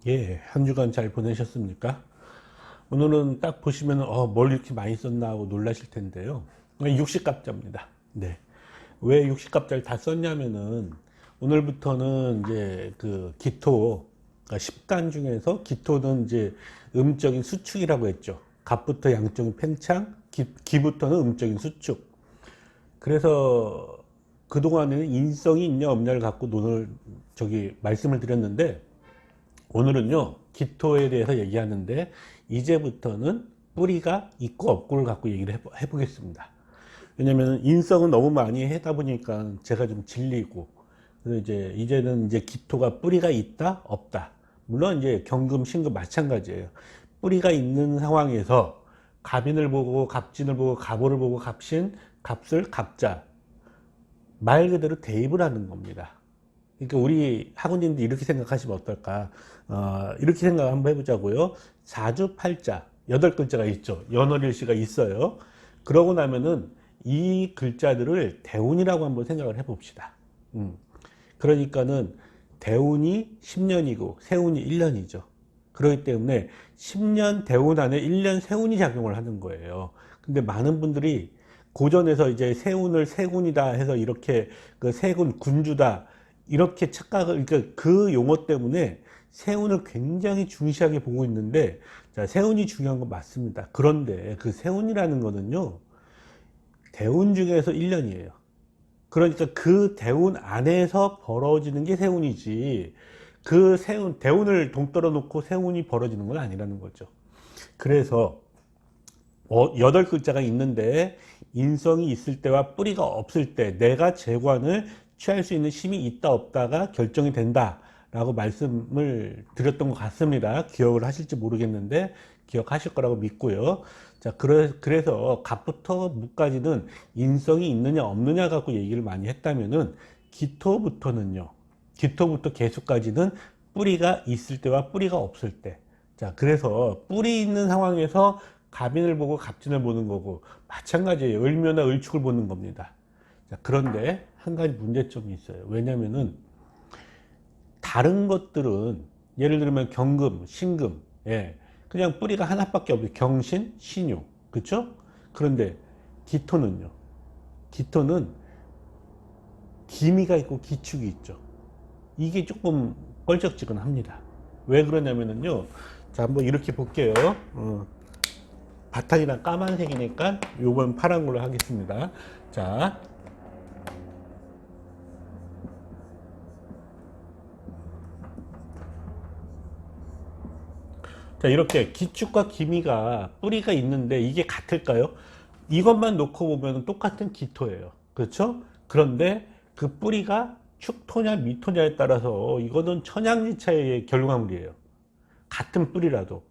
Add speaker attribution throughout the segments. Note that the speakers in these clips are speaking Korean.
Speaker 1: 예, 한 주간 잘 보내셨습니까? 오늘은 딱 보시면 뭘 이렇게 많이 썼나 하고 놀라실 텐데요. 육식갑자입니다. 네. 왜 육식갑자를 다 썼냐면은 오늘부터는 이제 그 기토, 그러니까 식단 중에서 기토는 이제 음적인 수축이라고 했죠. 갑부터 양적인 팽창, 기부터는 음적인 수축. 그래서 그동안에는 인성이 있냐 없냐를 갖고 말씀을 드렸는데, 오늘은요 기토에 대해서 얘기하는데, 이제부터는 뿌리가 있고 없고를 갖고 얘기를 해보겠습니다. 왜냐면 인성은 너무 많이 하다 보니까 제가 좀 질리고, 그래서 이제는 이제 기토가 뿌리가 있다 없다. 물론 이제 경금 신금 마찬가지예요. 뿌리가 있는 상황에서 갑인을 보고 갑진을 보고 갑오를 보고 갑신 갑술 갑자, 말 그대로 대입을 하는 겁니다. 그러니까 우리 학우님도 이렇게 생각하시면 어떨까? 이렇게 생각 한번 해보자고요. 사주팔자 8글자가 있죠. 연월일시가 있어요. 그러고 나면은 이 글자들을 대운이라고 한번 생각을 해봅시다. 그러니까는 대운이 10년이고 세운이 1년이죠. 그렇기 때문에 10년 대운 안에 1년 세운이 작용을 하는 거예요. 근데 많은 분들이 고전에서 이제 세운을 세군이다 해서 이렇게 그 세군 군주다 이렇게 착각을, 그러니까 그 용어 때문에 세운을 굉장히 중시하게 보고 있는데, 자, 세운이 중요한 건 맞습니다. 그런데 그 세운이라는 거는요, 대운 중에서 1년이에요. 그러니까 그 대운 안에서 벌어지는 게 세운이지, 그 세운, 대운을 동떨어 놓고 세운이 벌어지는 건 아니라는 거죠. 그래서 8글자가 있는데, 인성이 있을 때와 뿌리가 없을 때 내가 재관을 취할 수 있는 힘이 있다 없다가 결정이 된다 라고 말씀을 드렸던 것 같습니다. 기억을 하실지 모르겠는데 기억하실 거라고 믿고요. 자, 그래서 갑부터 무까지는 인성이 있느냐 없느냐 갖고 얘기를 많이 했다면은, 기토부터 개수까지는 뿌리가 있을 때와 뿌리가 없을 때. 자, 그래서 뿌리 있는 상황에서 갑인을 보고 갑진을 보는 거고, 마찬가지예요. 을묘나 을축을 보는 겁니다. 자, 그런데 한 가지 문제점이 있어요. 왜냐면은 다른 것들은, 예를 들면 경금, 신금, 예, 그냥 뿌리가 하나밖에 없어요. 경신, 신유, 그렇죠? 그런데 기토는요. 기토는 기미가 있고 기축이 있죠. 이게 조금 껄쩍지근합니다. 왜 그러냐면은요. 자, 한번 이렇게 볼게요. 바탕이랑 까만색이니까 요번 파란 걸로 하겠습니다. 자, 자, 이렇게 기축과 기미가 뿌리가 있는데 이게 같을까요? 이것만 놓고 보면 똑같은 기토예요. 그렇죠? 그런데 그 뿌리가 축토냐 미토냐에 따라서 이거는 천양지차의 결과물이에요. 같은 뿌리라도.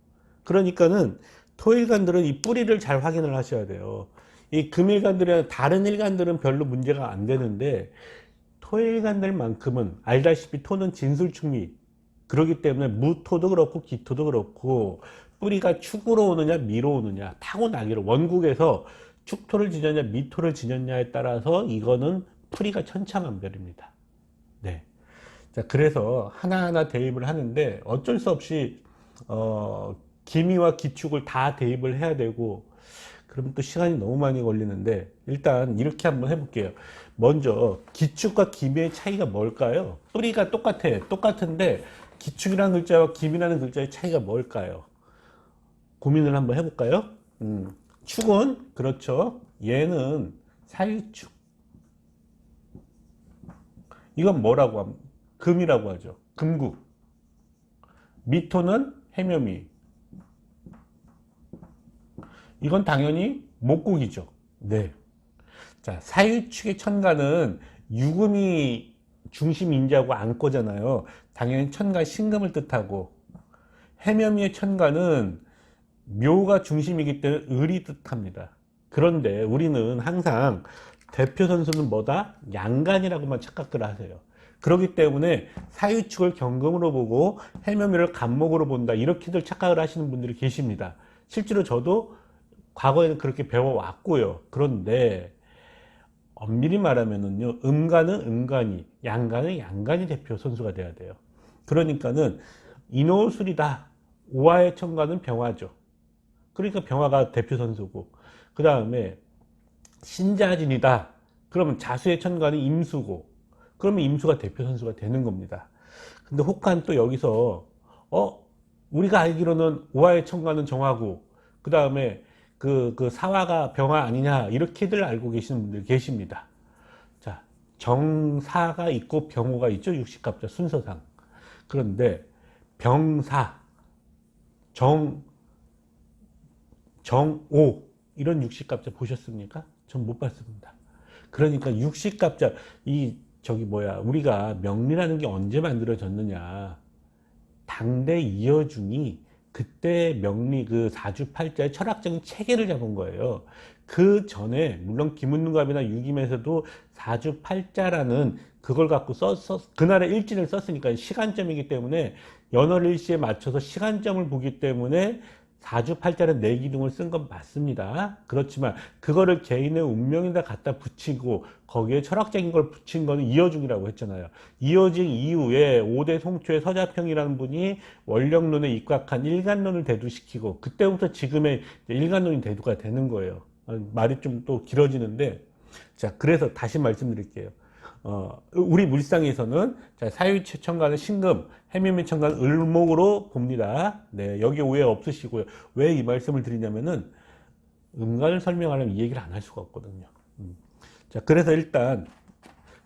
Speaker 1: 그러니까는 토일간들은 이 뿌리를 잘 확인을 하셔야 돼요. 이 금일간들이나 다른 일간들은 별로 문제가 안 되는데, 토일간들만큼은 알다시피 토는 진술충리, 그렇기 때문에 무토도 그렇고 기토도 그렇고 뿌리가 축으로 오느냐 미로 오느냐, 타고나기로 원국에서 축토를 지녔냐 미토를 지녔냐에 따라서 이거는 풀이가 천차만별입니다. 네. 자, 그래서 하나하나 대입을 하는데 어쩔 수 없이 기미와 기축을 다 대입을 해야 되고, 그러면 또 시간이 너무 많이 걸리는데, 일단 이렇게 한번 해볼게요. 먼저 기축과 기미의 차이가 뭘까요? 뿌리가 똑같은데 기축이라는 글자와 기미라는 글자의 차이가 뭘까요? 고민을 한번 해볼까요? 축은 그렇죠. 얘는 사유축. 이건 뭐라고 합니까? 금이라고 하죠. 금국. 미토는 해묘미. 이건 당연히 목국이죠. 네. 자, 사유축의 천간은 유금이 중심 인자고 안고잖아요. 당연히 천간 신금을 뜻하고, 해묘미의 천간은 묘가 중심이기 때문에 을이 뜻합니다. 그런데 우리는 항상 대표 선수는 뭐다? 양간이라고만 착각들 하세요. 그렇기 때문에 사유축을 경금으로 보고 해묘미를 간목으로 본다, 이렇게들 착각을 하시는 분들이 계십니다. 실제로 저도 과거에는 그렇게 배워왔고요. 그런데 엄밀히 말하면은요, 음간은 음간이, 양간은 양간이 대표 선수가 돼야 돼요. 그러니까는 인호술이다. 오화의 천간은 병화죠. 그러니까 병화가 대표 선수고, 그 다음에 신자진이다. 그러면 자수의 천간은 임수고, 그러면 임수가 대표 선수가 되는 겁니다. 근데 혹한 또 여기서 우리가 알기로는 오화의 천간은 정화고, 그 다음에 그 사화가 병화 아니냐, 이렇게들 알고 계시는 분들 계십니다. 자, 정사가 있고 병호가 있죠. 육식갑자 순서상. 그런데 병사, 정오 이런 육식갑자 보셨습니까? 전 못 봤습니다. 그러니까 육식갑자, 우리가 명리라는 게 언제 만들어졌느냐, 당대 이어중이 그때 명리 그 사주팔자의 철학적인 체계를 잡은 거예요. 그 전에 물론 김은감이나 유김에서도 사주팔자라는 그걸 갖고 그날의 일진을 썼으니까 시간점이기 때문에 연월일시에 맞춰서 시간점을 보기 때문에 사주팔자는 내기둥을 쓴 건 맞습니다. 그렇지만 그거를 개인의 운명에다 갖다 붙이고 거기에 철학적인 걸 붙인 거는 이어중이라고 했잖아요. 이어중 이후에 5대 송초의 서자평이라는 분이 원령론에 입각한 일간론을 대두시키고, 그때부터 지금의 일간론이 대두가 되는 거예요. 말이 좀 또 길어지는데, 자, 그래서 다시 말씀드릴게요. 우리 물상에서는 사유치 천간은 신금, 해묘미 천간은 을목으로 봅니다. 네, 여기 오해 없으시고요. 왜 이 말씀을 드리냐면은 음간을 설명하려면 이 얘기를 안 할 수가 없거든요. 자, 그래서 일단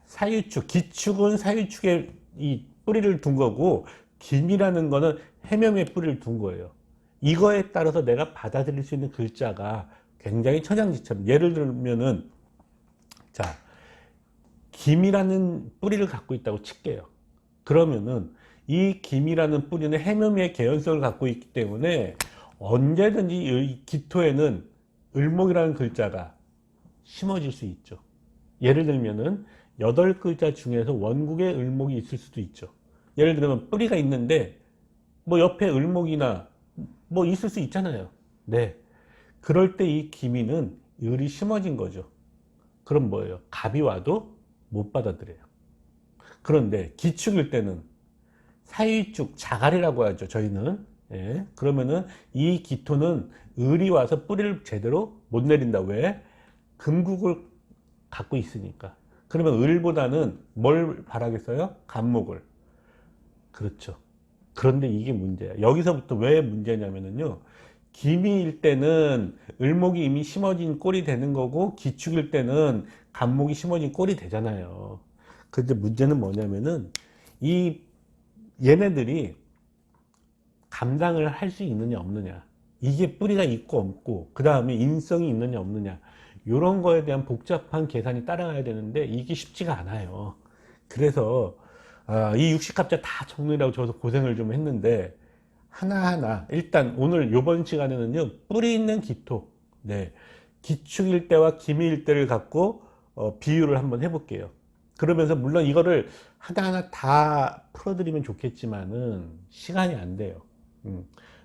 Speaker 1: 사유축, 기축은 사유축에 이 뿌리를 둔 거고, 김이라는 거는 해묘미에 뿌리를 둔 거예요. 이거에 따라서 내가 받아들일 수 있는 글자가 굉장히 천양지처럼, 예를 들면은, 자, 김이라는 뿌리를 갖고 있다고 칠게요. 그러면은 이 김이라는 뿌리는 해묘미의 개연성을 갖고 있기 때문에 언제든지 이 기토에는 을목이라는 글자가 심어질 수 있죠. 예를 들면은 8글자 중에서 원국에 을목이 있을 수도 있죠. 예를 들면 뿌리가 있는데 뭐 옆에 을목이나 뭐 있을 수 있잖아요. 네. 그럴 때 이 기미는 을이 심어진 거죠. 그럼 뭐예요? 갑이 와도 못 받아들여요. 그런데 기축일 때는 사유축, 자갈이라고 하죠, 저희는. 예. 그러면은 이 기토는 을이 와서 뿌리를 제대로 못 내린다. 왜? 금국을 갖고 있으니까. 그러면 을보다는 뭘 바라겠어요? 간목을. 그렇죠. 그런데 이게 문제야. 여기서부터 왜 문제냐면요, 기미일 때는 을목이 이미 심어진 꼴이 되는 거고, 기축일 때는 간목이 심어진 꼴이 되잖아요. 근데 문제는 뭐냐면은 얘네들이 감당을 할 수 있느냐 없느냐, 이게 뿌리가 있고 없고, 그 다음에 인성이 있느냐 없느냐, 이런 거에 대한 복잡한 계산이 따라가야 되는데 이게 쉽지가 않아요. 그래서 이 육식합자 다 정리라고 저도 고생을 좀 했는데, 하나하나 일단 오늘 요번 시간에는요, 뿌리 있는 기토, 네, 기축일 때와 기미일 때를 갖고 비유를 한번 해볼게요. 그러면서 물론 이거를 하나하나 다 풀어드리면 좋겠지만은 시간이 안 돼요.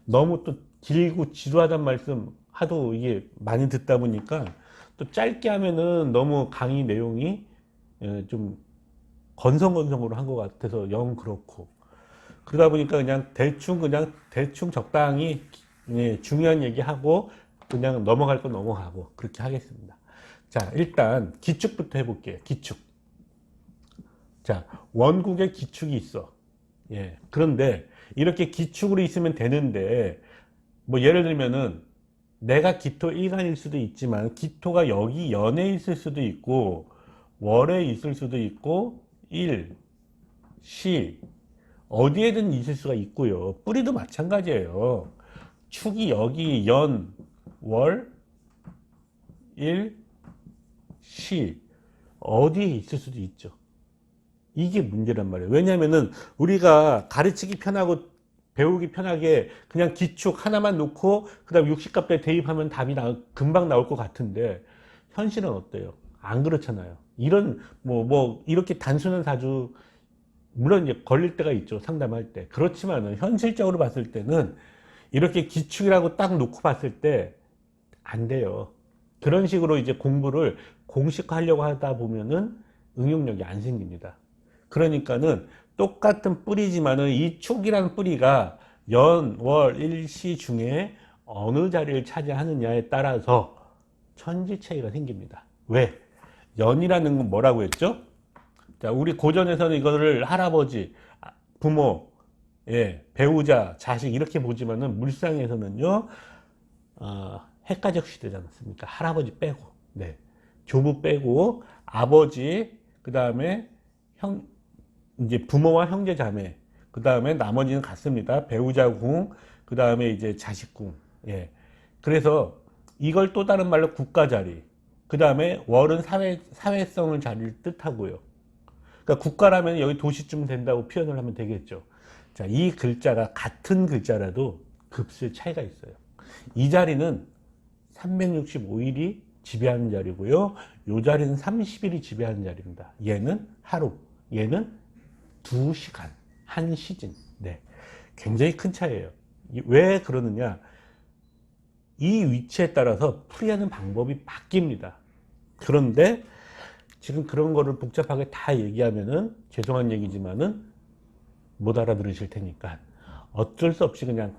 Speaker 1: 너무 또 길고 지루하단 말씀 하도 이게 많이 듣다 보니까 또 짧게 하면은 너무 강의 내용이 좀 건성건성으로 한 것 같아서 영 그렇고, 그러다 보니까 그냥 대충 적당히 중요한 얘기하고 그냥 넘어갈 건 넘어가고 그렇게 하겠습니다. 자, 일단 기축부터 해볼게요. 기축. 자, 원국에 기축이 있어. 예. 그런데 이렇게 기축으로 있으면 되는데, 뭐 예를 들면은 내가 기토 일간일 수도 있지만 기토가 여기 연에 있을 수도 있고 월에 있을 수도 있고 일, 시 어디에든 있을 수가 있고요. 뿌리도 마찬가지예요. 축이 여기 연, 월, 일, 시 어디에 있을 수도 있죠. 이게 문제란 말이에요. 왜냐면은 우리가 가르치기 편하고 배우기 편하게 그냥 기축 하나만 놓고 그 다음 육식값에 대입하면 답이 금방 나올 것 같은데, 현실은 어때요? 안 그렇잖아요. 이런 이렇게 단순한 사주, 물론 이제 걸릴 때가 있죠, 상담할 때. 그렇지만은 현실적으로 봤을 때는 이렇게 기축이라고 딱 놓고 봤을 때 안 돼요. 그런 식으로 이제 공부를 공식화하려고 하다 보면은 응용력이 안 생깁니다. 그러니까는 똑같은 뿌리지만은 이 축이라는 뿌리가 연, 월, 일시 중에 어느 자리를 차지하느냐에 따라서 천지 차이가 생깁니다. 왜? 연이라는 건 뭐라고 했죠? 자, 우리 고전에서는 이거를 할아버지, 부모, 예, 배우자, 자식 이렇게 보지만은 물상에서는요, 핵가족 시대지 않습니까? 할아버지 빼고, 네, 조부 빼고 아버지, 그 다음에 형, 이제 부모와 형제 자매, 그 다음에 나머지는 같습니다. 배우자궁, 그 다음에 이제 자식궁. 예. 그래서 이걸 또 다른 말로 국가자리. 그 다음에 월은 사회성을 자리를 뜻하고요. 그러니까 국가라면 여기 도시쯤 된다고 표현을 하면 되겠죠. 자, 이 글자가 같은 글자라도 급수의 차이가 있어요. 이 자리는 365일이 지배하는 자리고요. 이 자리는 30일이 지배하는 자리입니다. 얘는 하루, 얘는 2시간, 한 시즌. 네. 굉장히 큰 차이예요. 왜 그러느냐? 이 위치에 따라서 풀이하는 방법이 바뀝니다. 그런데 지금 그런 거를 복잡하게 다 얘기하면은 죄송한 얘기지만은 못 알아들으실 테니까 어쩔 수 없이 그냥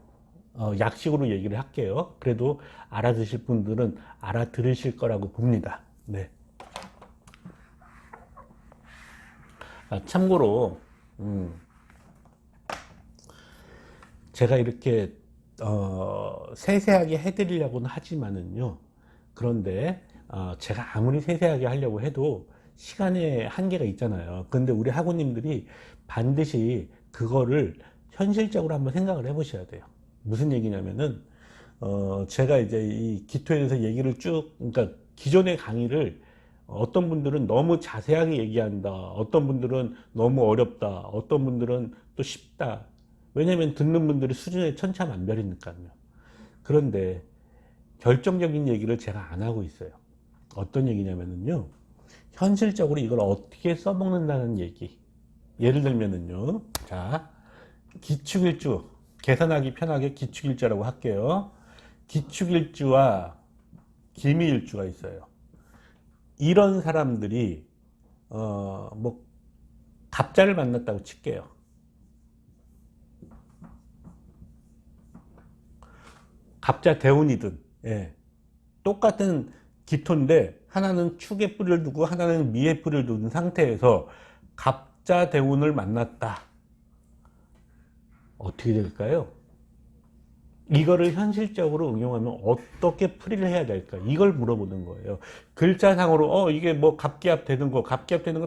Speaker 1: 약식으로 얘기를 할게요. 그래도 알아들으실 분들은 알아들으실 거라고 봅니다. 네. 참고로 제가 이렇게 세세하게 해드리려고는 하지만은요. 그런데 제가 아무리 세세하게 하려고 해도 시간에 한계가 있잖아요. 근데 우리 학우님들이 반드시 그거를 현실적으로 한번 생각을 해보셔야 돼요. 무슨 얘기냐면은 제가 이제 이 기토에 대해서 얘기를 그러니까 기존의 강의를 어떤 분들은 너무 자세하게 얘기한다. 어떤 분들은 너무 어렵다. 어떤 분들은 또 쉽다. 왜냐면 듣는 분들이 수준의 천차만별이니까요. 그런데 결정적인 얘기를 제가 안 하고 있어요. 어떤 얘기냐면요. 현실적으로 이걸 어떻게 써먹는다는 얘기. 예를 들면은요. 자, 기축일주. 계산하기 편하게 기축일주라고 할게요. 기축일주와 기미일주가 있어요. 이런 사람들이 뭐 갑자를 만났다고 칠게요. 갑자 대운이든 예. 똑같은 기토인데 하나는 축에 뿌리를 두고 하나는 미에 뿌리를 두는 상태에서 갑자 대운을 만났다. 어떻게 될까요? 이거를 현실적으로 응용하면 어떻게 풀이를 해야 될까? 이걸 물어보는 거예요. 글자상으로 이게 뭐 갑기압 되는 거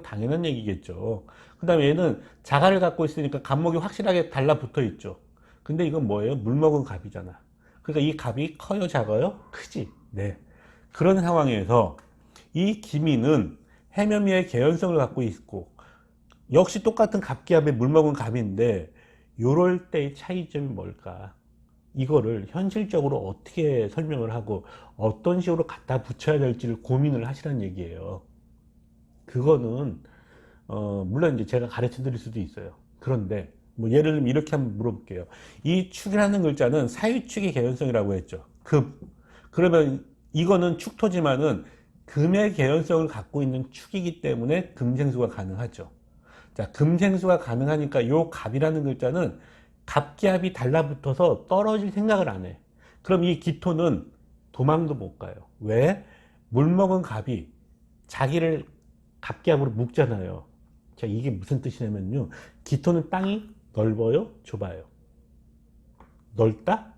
Speaker 1: 당연한 얘기겠죠. 그 다음에 얘는 자갈을 갖고 있으니까 갑목이 확실하게 달라붙어 있죠. 근데 이건 뭐예요? 물 먹은 갑이잖아. 그러니까 이 갑이 커요, 작아요? 크지. 네. 그런 상황에서 이 기미는 해면 위의 개연성을 갖고 있고 역시 똑같은 갑기압의 물 먹은 갑인데 요럴 때의 차이점이 뭘까? 이거를 현실적으로 어떻게 설명을 하고 어떤 식으로 갖다 붙여야 될지를 고민을 하시라는 얘기예요. 그거는 물론 이제 제가 가르쳐 드릴 수도 있어요. 그런데 뭐 예를 들면 이렇게 한번 물어볼게요. 이 축이라는 글자는 사유축의 개연성이라고 했죠. 금. 그러면 이거는 축토지만은 금의 개연성을 갖고 있는 축이기 때문에 금생수가 가능하죠. 자, 금생수가 가능하니까 요 갑이라는 글자는 갑기압이 달라붙어서 떨어질 생각을 안 해. 그럼 이 기토는 도망도 못 가요. 왜? 물먹은 갑이 자기를 갑기압으로 묶잖아요. 자, 이게 무슨 뜻이냐면요. 기토는 땅이 넓어요? 좁아요? 넓다?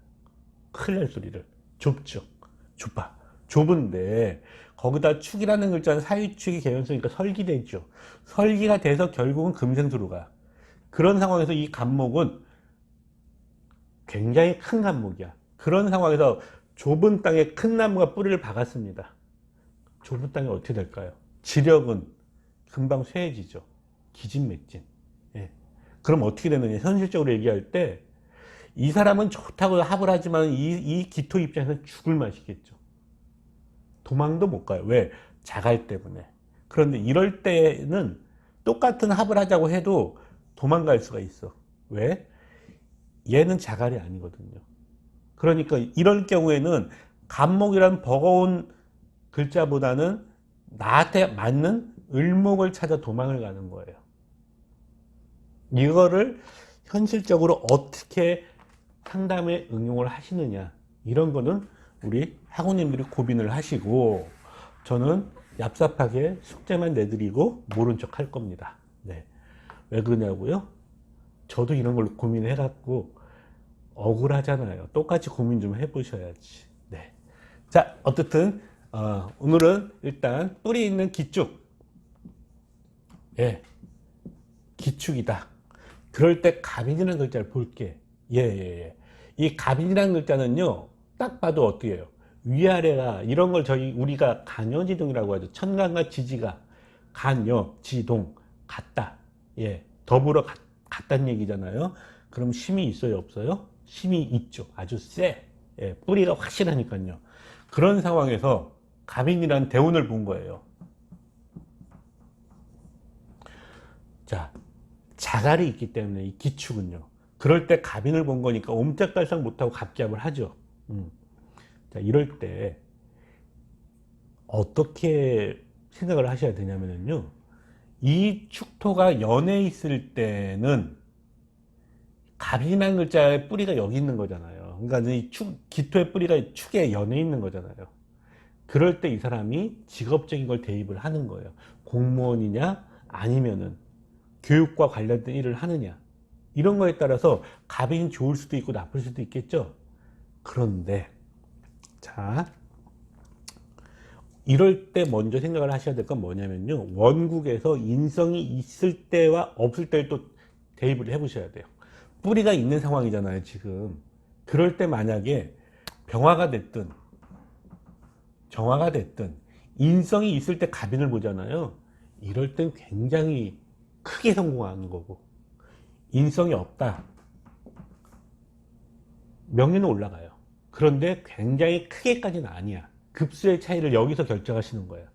Speaker 1: 큰일 날 소리를. 좁죠. 좁아. 좁은데 거기다 축이라는 글자는 사유축이 개연성이니까 설기되죠. 설기가 돼서 결국은 금생수로 가. 그런 상황에서 이 갑목은 굉장히 큰 갑목이야. 그런 상황에서 좁은 땅에 큰 나무가 뿌리를 박았습니다. 좁은 땅이 어떻게 될까요? 지력은 금방 쇠해지죠. 기진맥진. 예. 그럼 어떻게 되느냐? 현실적으로 얘기할 때 이 사람은 좋다고 합을 하지만 이 기토 입장에서는 죽을 맛이겠죠. 도망도 못 가요. 왜? 자갈 때문에. 그런데 이럴 때는 똑같은 합을 하자고 해도 도망갈 수가 있어. 왜? 얘는 자갈이 아니거든요. 그러니까 이럴 경우에는 갑목이란 버거운 글자보다는 나한테 맞는 을목을 찾아 도망을 가는 거예요. 이거를 현실적으로 어떻게 상담에 응용을 하시느냐, 이런 거는 우리 학우님들이 고민을 하시고, 저는 얍삽하게 숙제만 내드리고 모른 척 할 겁니다. 네. 왜 그러냐고요? 저도 이런 걸 고민해갖고 억울하잖아요. 똑같이 고민 좀 해보셔야지. 네. 자, 어쨌든 오늘은 일단 뿌리 있는 기축, 예, 기축이다. 그럴 때 갑인이라는 글자를 볼게. 예. 이 갑인이라는 글자는요, 딱 봐도 어떻게 해요? 위아래가 이런 걸 우리가 간여지동이라고 하죠. 천간과 지지가 간여, 지동, 같다. 예, 더불어 같다는 얘기잖아요. 그럼 힘이 있어요, 없어요? 힘이 있죠. 아주 세. 예, 뿌리가 확실하니까요. 그런 상황에서 갑인이라는 대운을 본 거예요. 자, 자갈이 있기 때문에 이 기축은요. 그럴 때 갑인을 본 거니까 옴짝달싹 못하고 갑기합을 하죠. 자, 이럴 때 어떻게 생각을 하셔야 되냐면요. 이 축토가 연에 있을 때는 갑이라는 글자의 뿌리가 여기 있는 거잖아요. 그러니까 이 기토의 뿌리가 축에 연에 있는 거잖아요. 그럴 때 이 사람이 직업적인 걸 대입을 하는 거예요. 공무원이냐 아니면은 교육과 관련된 일을 하느냐, 이런 거에 따라서 갑이 좋을 수도 있고 나쁠 수도 있겠죠. 그런데 자, 이럴 때 먼저 생각을 하셔야 될 건 뭐냐면요, 원국에서 인성이 있을 때와 없을 때를 또 대입을 해 보셔야 돼요. 뿌리가 있는 상황이잖아요 지금. 그럴 때 만약에 병화가 됐든 정화가 됐든 인성이 있을 때 갑인을 보잖아요. 이럴 땐 굉장히 크게 성공하는 거고, 인성이 없다, 명예는 올라가요. 그런데 굉장히 크게까지는 아니야. 급수의 차이를 여기서 결정하시는 거예요.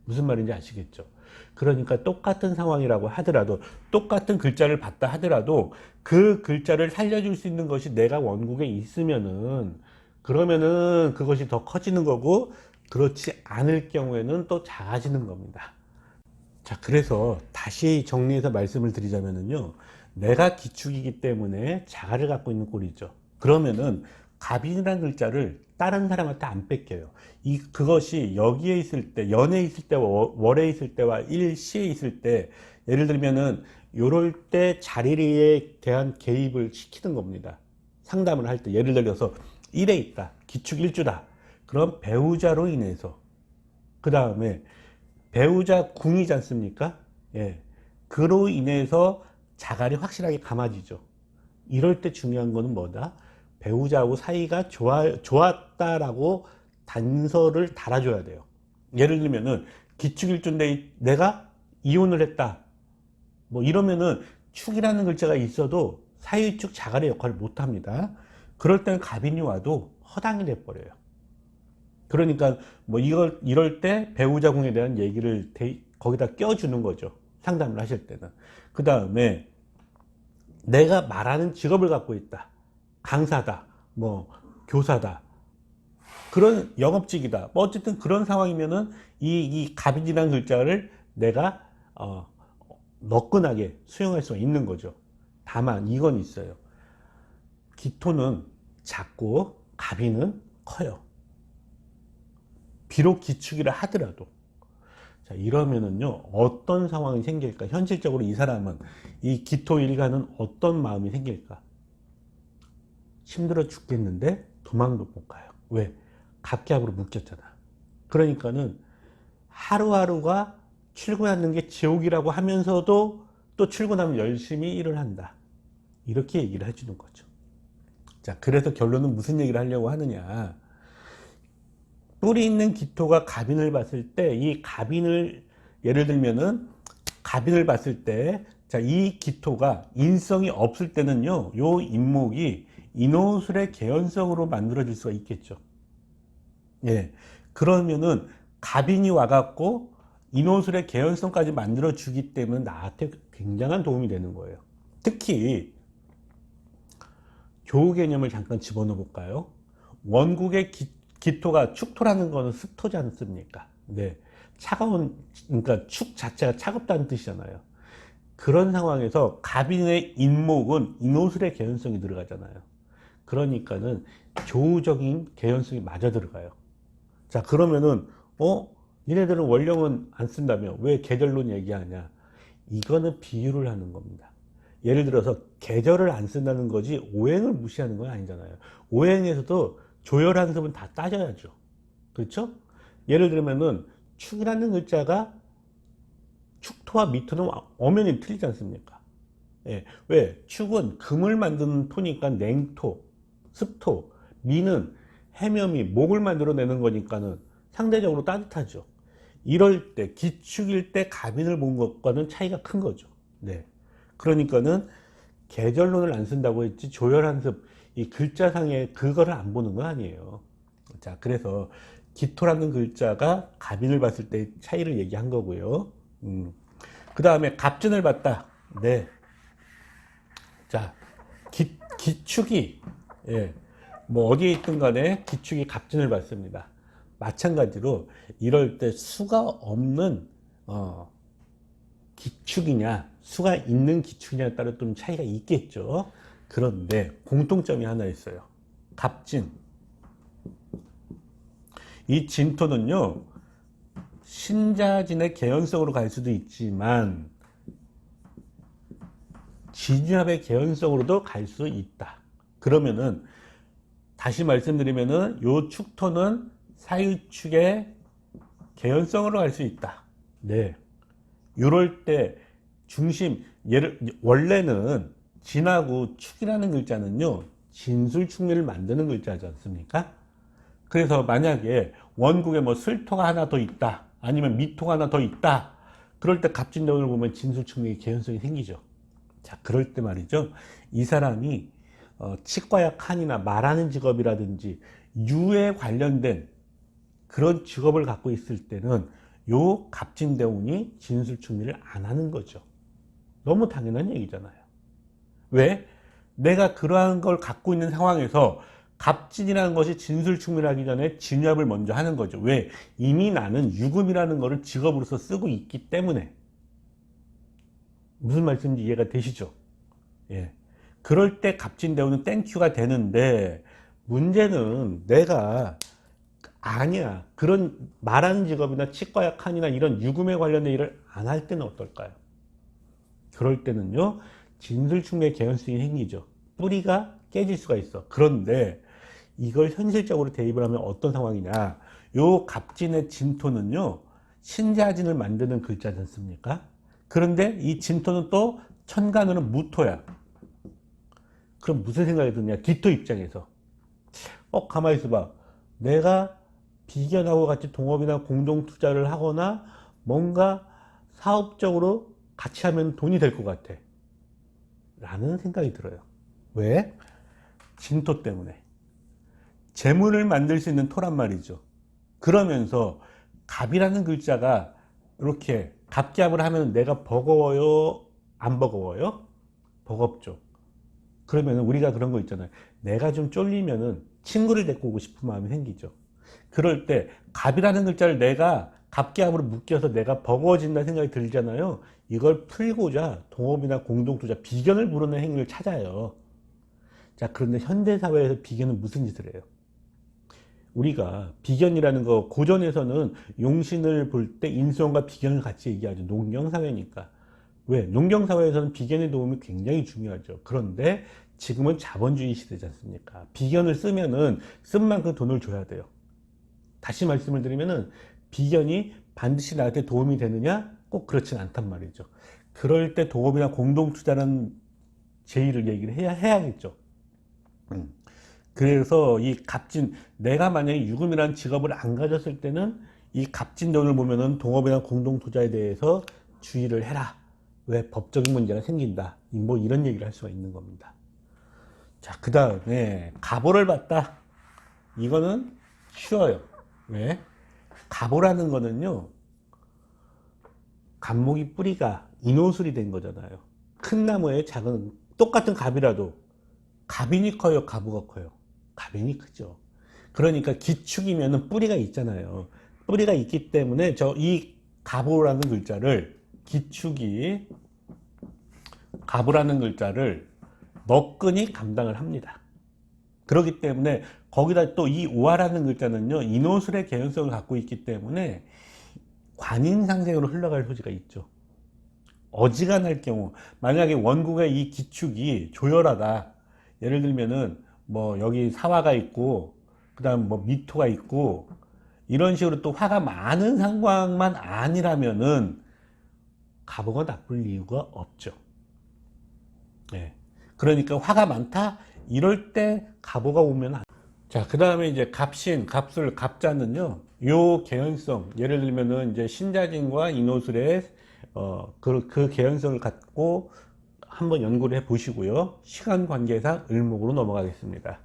Speaker 1: 무슨 말인지 아시겠죠? 그러니까 똑같은 상황이라고 하더라도, 똑같은 글자를 봤다 하더라도 그 글자를 살려줄 수 있는 것이 내가 원국에 있으면은, 그러면은 그것이 더 커지는 거고, 그렇지 않을 경우에는 또 작아지는 겁니다. 자, 그래서 다시 정리해서 말씀을 드리자면요, 내가 기축이기 때문에 자가를 갖고 있는 꼴이죠. 그러면은 갑인이라는 글자를 다른 사람한테 안 뺏겨요. 그것이 여기에 있을 때, 연에 있을 때와 월에 있을 때와 일시에 있을 때, 예를 들면은 요럴 때 자리에 대한 개입을 시키는 겁니다. 상담을 할 때, 예를 들어서 일에 있다, 기축 일주다. 그럼 배우자로 인해서, 그 다음에 배우자 궁이지 않습니까? 예. 그로 인해서 자갈이 확실하게 감아지죠. 이럴 때 중요한 거는 뭐다? 배우자하고 사이가 좋았다라고 단서를 달아줘야 돼요. 예를 들면은 기축일주인데 내가 이혼을 했다, 뭐 이러면은 축이라는 글자가 있어도 사유축 자갈의 역할을 못합니다. 그럴 때는 갑인이 와도 허당이 돼버려요. 그러니까 뭐 이럴 때 배우자 궁에 대한 얘기를 거기다 껴주는 거죠. 상담을 하실 때는. 그 다음에 내가 말하는 직업을 갖고 있다, 강사다, 뭐 교사다, 그런 영업직이다, 뭐 어쨌든 그런 상황이면은 이 갑인이라는 글자를 내가 너끈하게 수용할 수가 있는 거죠. 다만 이건 있어요. 기토는 작고 갑인은 커요. 비록 기축이라 하더라도. 자, 이러면은요, 어떤 상황이 생길까? 현실적으로 이 사람은, 이 기토일가는 어떤 마음이 생길까? 힘들어 죽겠는데 도망도 못 가요. 왜? 갑기합으로 묶였잖아. 그러니까는 하루하루가 출근하는 게 지옥이라고 하면서도 또 출근하면 열심히 일을 한다, 이렇게 얘기를 해주는 거죠. 자, 그래서 결론은 무슨 얘기를 하려고 하느냐? 뿌리 있는 기토가 갑인을 봤을 때, 이 갑인을, 예를 들면은 갑인을 봤을 때, 자, 이 기토가 인성이 없을 때는요, 요 인목이 인호술의 개연성으로 만들어질 수가 있겠죠. 예. 그러면은 갑인이 와갖고 인호술의 개연성까지 만들어주기 때문에 나한테 굉장한 도움이 되는 거예요. 특히 교우 개념을 잠깐 집어넣어 볼까요? 원국의 기토가 축토라는 거는 습토지 않습니까? 네. 그러니까 축 자체가 차갑다는 뜻이잖아요. 그런 상황에서 갑인의 인목은 인호술의 개연성이 들어가잖아요. 그러니까는 조우적인 개연성이 맞아 들어가요. 자, 그러면은 니네들은 원령은 안 쓴다며 왜 계절론 얘기하냐? 이거는 비유를 하는 겁니다. 예를 들어서 계절을 안 쓴다는 거지 오행을 무시하는 건 아니잖아요. 오행에서도 조열한습은 다 따져야죠. 그렇죠? 예를 들면은 축이라는 글자가 축토와 미토는 엄연히 틀리지 않습니까? 예. 왜? 축은 금을 만드는 토니까 냉토, 습토, 미는 해면이 목을 만들어내는 거니까는 상대적으로 따뜻하죠. 이럴 때 기축일 때 갑인을 본 것과는 차이가 큰 거죠. 네. 그러니까는 계절론을 안 쓴다고 했지 조열한습 이 글자상에 그거를 안 보는 건 아니에요. 자, 그래서 기토라는 글자가 갑인을 봤을 때 차이를 얘기한 거고요. 그 다음에 갑진을 봤다. 네. 자, 기축이 예, 뭐 어디에 있든 간에 기축이 갑진을 받습니다. 마찬가지로 이럴 때 수가 없는 기축이냐 수가 있는 기축이냐에 따라 좀 차이가 있겠죠. 그런데 공통점이 하나 있어요. 갑진. 이 진토는요 신자진의 개연성으로 갈 수도 있지만 진유합의 개연성으로도 갈 수 있다. 그러면은 다시 말씀드리면은 요 축토는 사유축의 개연성으로 갈 수 있다. 네. 요럴 때 중심 원래는 진하고 축이라는 글자는요 진술축미를 만드는 글자지 않습니까? 그래서 만약에 원국에 뭐 슬토가 하나 더 있다 아니면 미토가 하나 더 있다 그럴 때 갑진대운을 보면 진술축미의 개연성이 생기죠. 자, 그럴 때 말이죠. 이 사람이 치과야 칸이나 말하는 직업이라든지 유에 관련된 그런 직업을 갖고 있을 때는 요 갑진대운이 진술충리를 안 하는 거죠. 너무 당연한 얘기잖아요. 왜? 내가 그러한 걸 갖고 있는 상황에서 갑진이라는 것이 진술충리를 하기 전에 진유합을 먼저 하는 거죠. 왜? 이미 나는 유금이라는 것을 직업으로서 쓰고 있기 때문에. 무슨 말씀인지 이해가 되시죠? 예. 그럴 때 갑진대운은 땡큐가 되는데 문제는 내가 아니야 그런 말하는 직업이나 치과야 칸이나 이런 유금에 관련된 일을 안 할 때는 어떨까요? 그럴 때는요 진술충의 개연성이 생기죠. 뿌리가 깨질 수가 있어. 그런데 이걸 현실적으로 대입을 하면 어떤 상황이냐, 요 갑진의 진토는요 신자진을 만드는 글자지 않습니까? 그런데 이 진토는 또 천간으로는 무토야. 그럼 무슨 생각이 드냐, 기토 입장에서 가만히 있어봐. 내가 비견하고 같이 동업이나 공동 투자를 하거나 뭔가 사업적으로 같이 하면 돈이 될 것 같아 라는 생각이 들어요. 왜? 진토 때문에. 재물을 만들 수 있는 토란 말이죠. 그러면서 갑이라는 글자가 이렇게 갑기합을 하면 내가 버거워요? 안 버거워요? 버겁죠. 그러면 우리가 그런 거 있잖아요. 내가 좀 쫄리면은 친구를 데리고 오고 싶은 마음이 생기죠. 그럴 때 갑이라는 글자를 내가 갑기합으로 묶여서 내가 버거워진다 생각이 들잖아요. 이걸 풀고자 동업이나 공동투자, 비견을 부르는 행위를 찾아요. 자, 그런데 현대사회에서 비견은 무슨 짓을 해요? 우리가 비견이라는 거 고전에서는 용신을 볼 때 인수원과 비견을 같이 얘기하죠. 농경사회니까. 왜? 농경사회에서는 비견의 도움이 굉장히 중요하죠. 그런데 지금은 자본주의 시대지 않습니까? 비견을 쓰면은 쓴 만큼 돈을 줘야 돼요. 다시 말씀을 드리면은 비견이 반드시 나한테 도움이 되느냐? 꼭 그렇진 않단 말이죠. 그럴 때 동업이나 공동투자라는 제의를 얘기를 해야겠죠. 그래서 이 갑진, 내가 만약에 유금이라는 직업을 안 가졌을 때는 이 갑진돈을 보면은 동업이나 공동투자에 대해서 주의를 해라. 왜? 법적인 문제가 생긴다. 뭐 이런 얘기를 할 수가 있는 겁니다. 자, 그 다음에 갑오를 봤다. 이거는 쉬워요. 왜? 갑오라는 거는요 갑목이 뿌리가 인호술이 된 거잖아요. 큰 나무에 작은, 똑같은 갑이라도 갑인이 커요, 갑오가 커요? 갑인이 크죠. 그러니까 기축이면 뿌리가 있잖아요. 뿌리가 있기 때문에 이 갑오라는 글자를, 기축이 갑오라는 글자를 너끈히 감당을 합니다. 그렇기 때문에 거기다 또 이 오화라는 글자는요, 인호술의 개연성을 갖고 있기 때문에 관인상생으로 흘러갈 소지가 있죠. 어지간할 경우, 만약에 원국의 이 기축이 조열하다. 예를 들면은 뭐 여기 사화가 있고, 그 다음 뭐 미토가 있고, 이런 식으로 또 화가 많은 상황만 아니라면은 가보가 나쁠 이유가 없죠. 예. 그러니까 화가 많다? 이럴 때 가보가 오면 자, 그 다음에 이제 갑신, 갑술, 갑자는요, 요 개연성, 예를 들면은 이제 신자진과 인호술의, 그 개연성을 갖고 한번 연구를 해 보시고요. 시간 관계상 을목으로 넘어가겠습니다.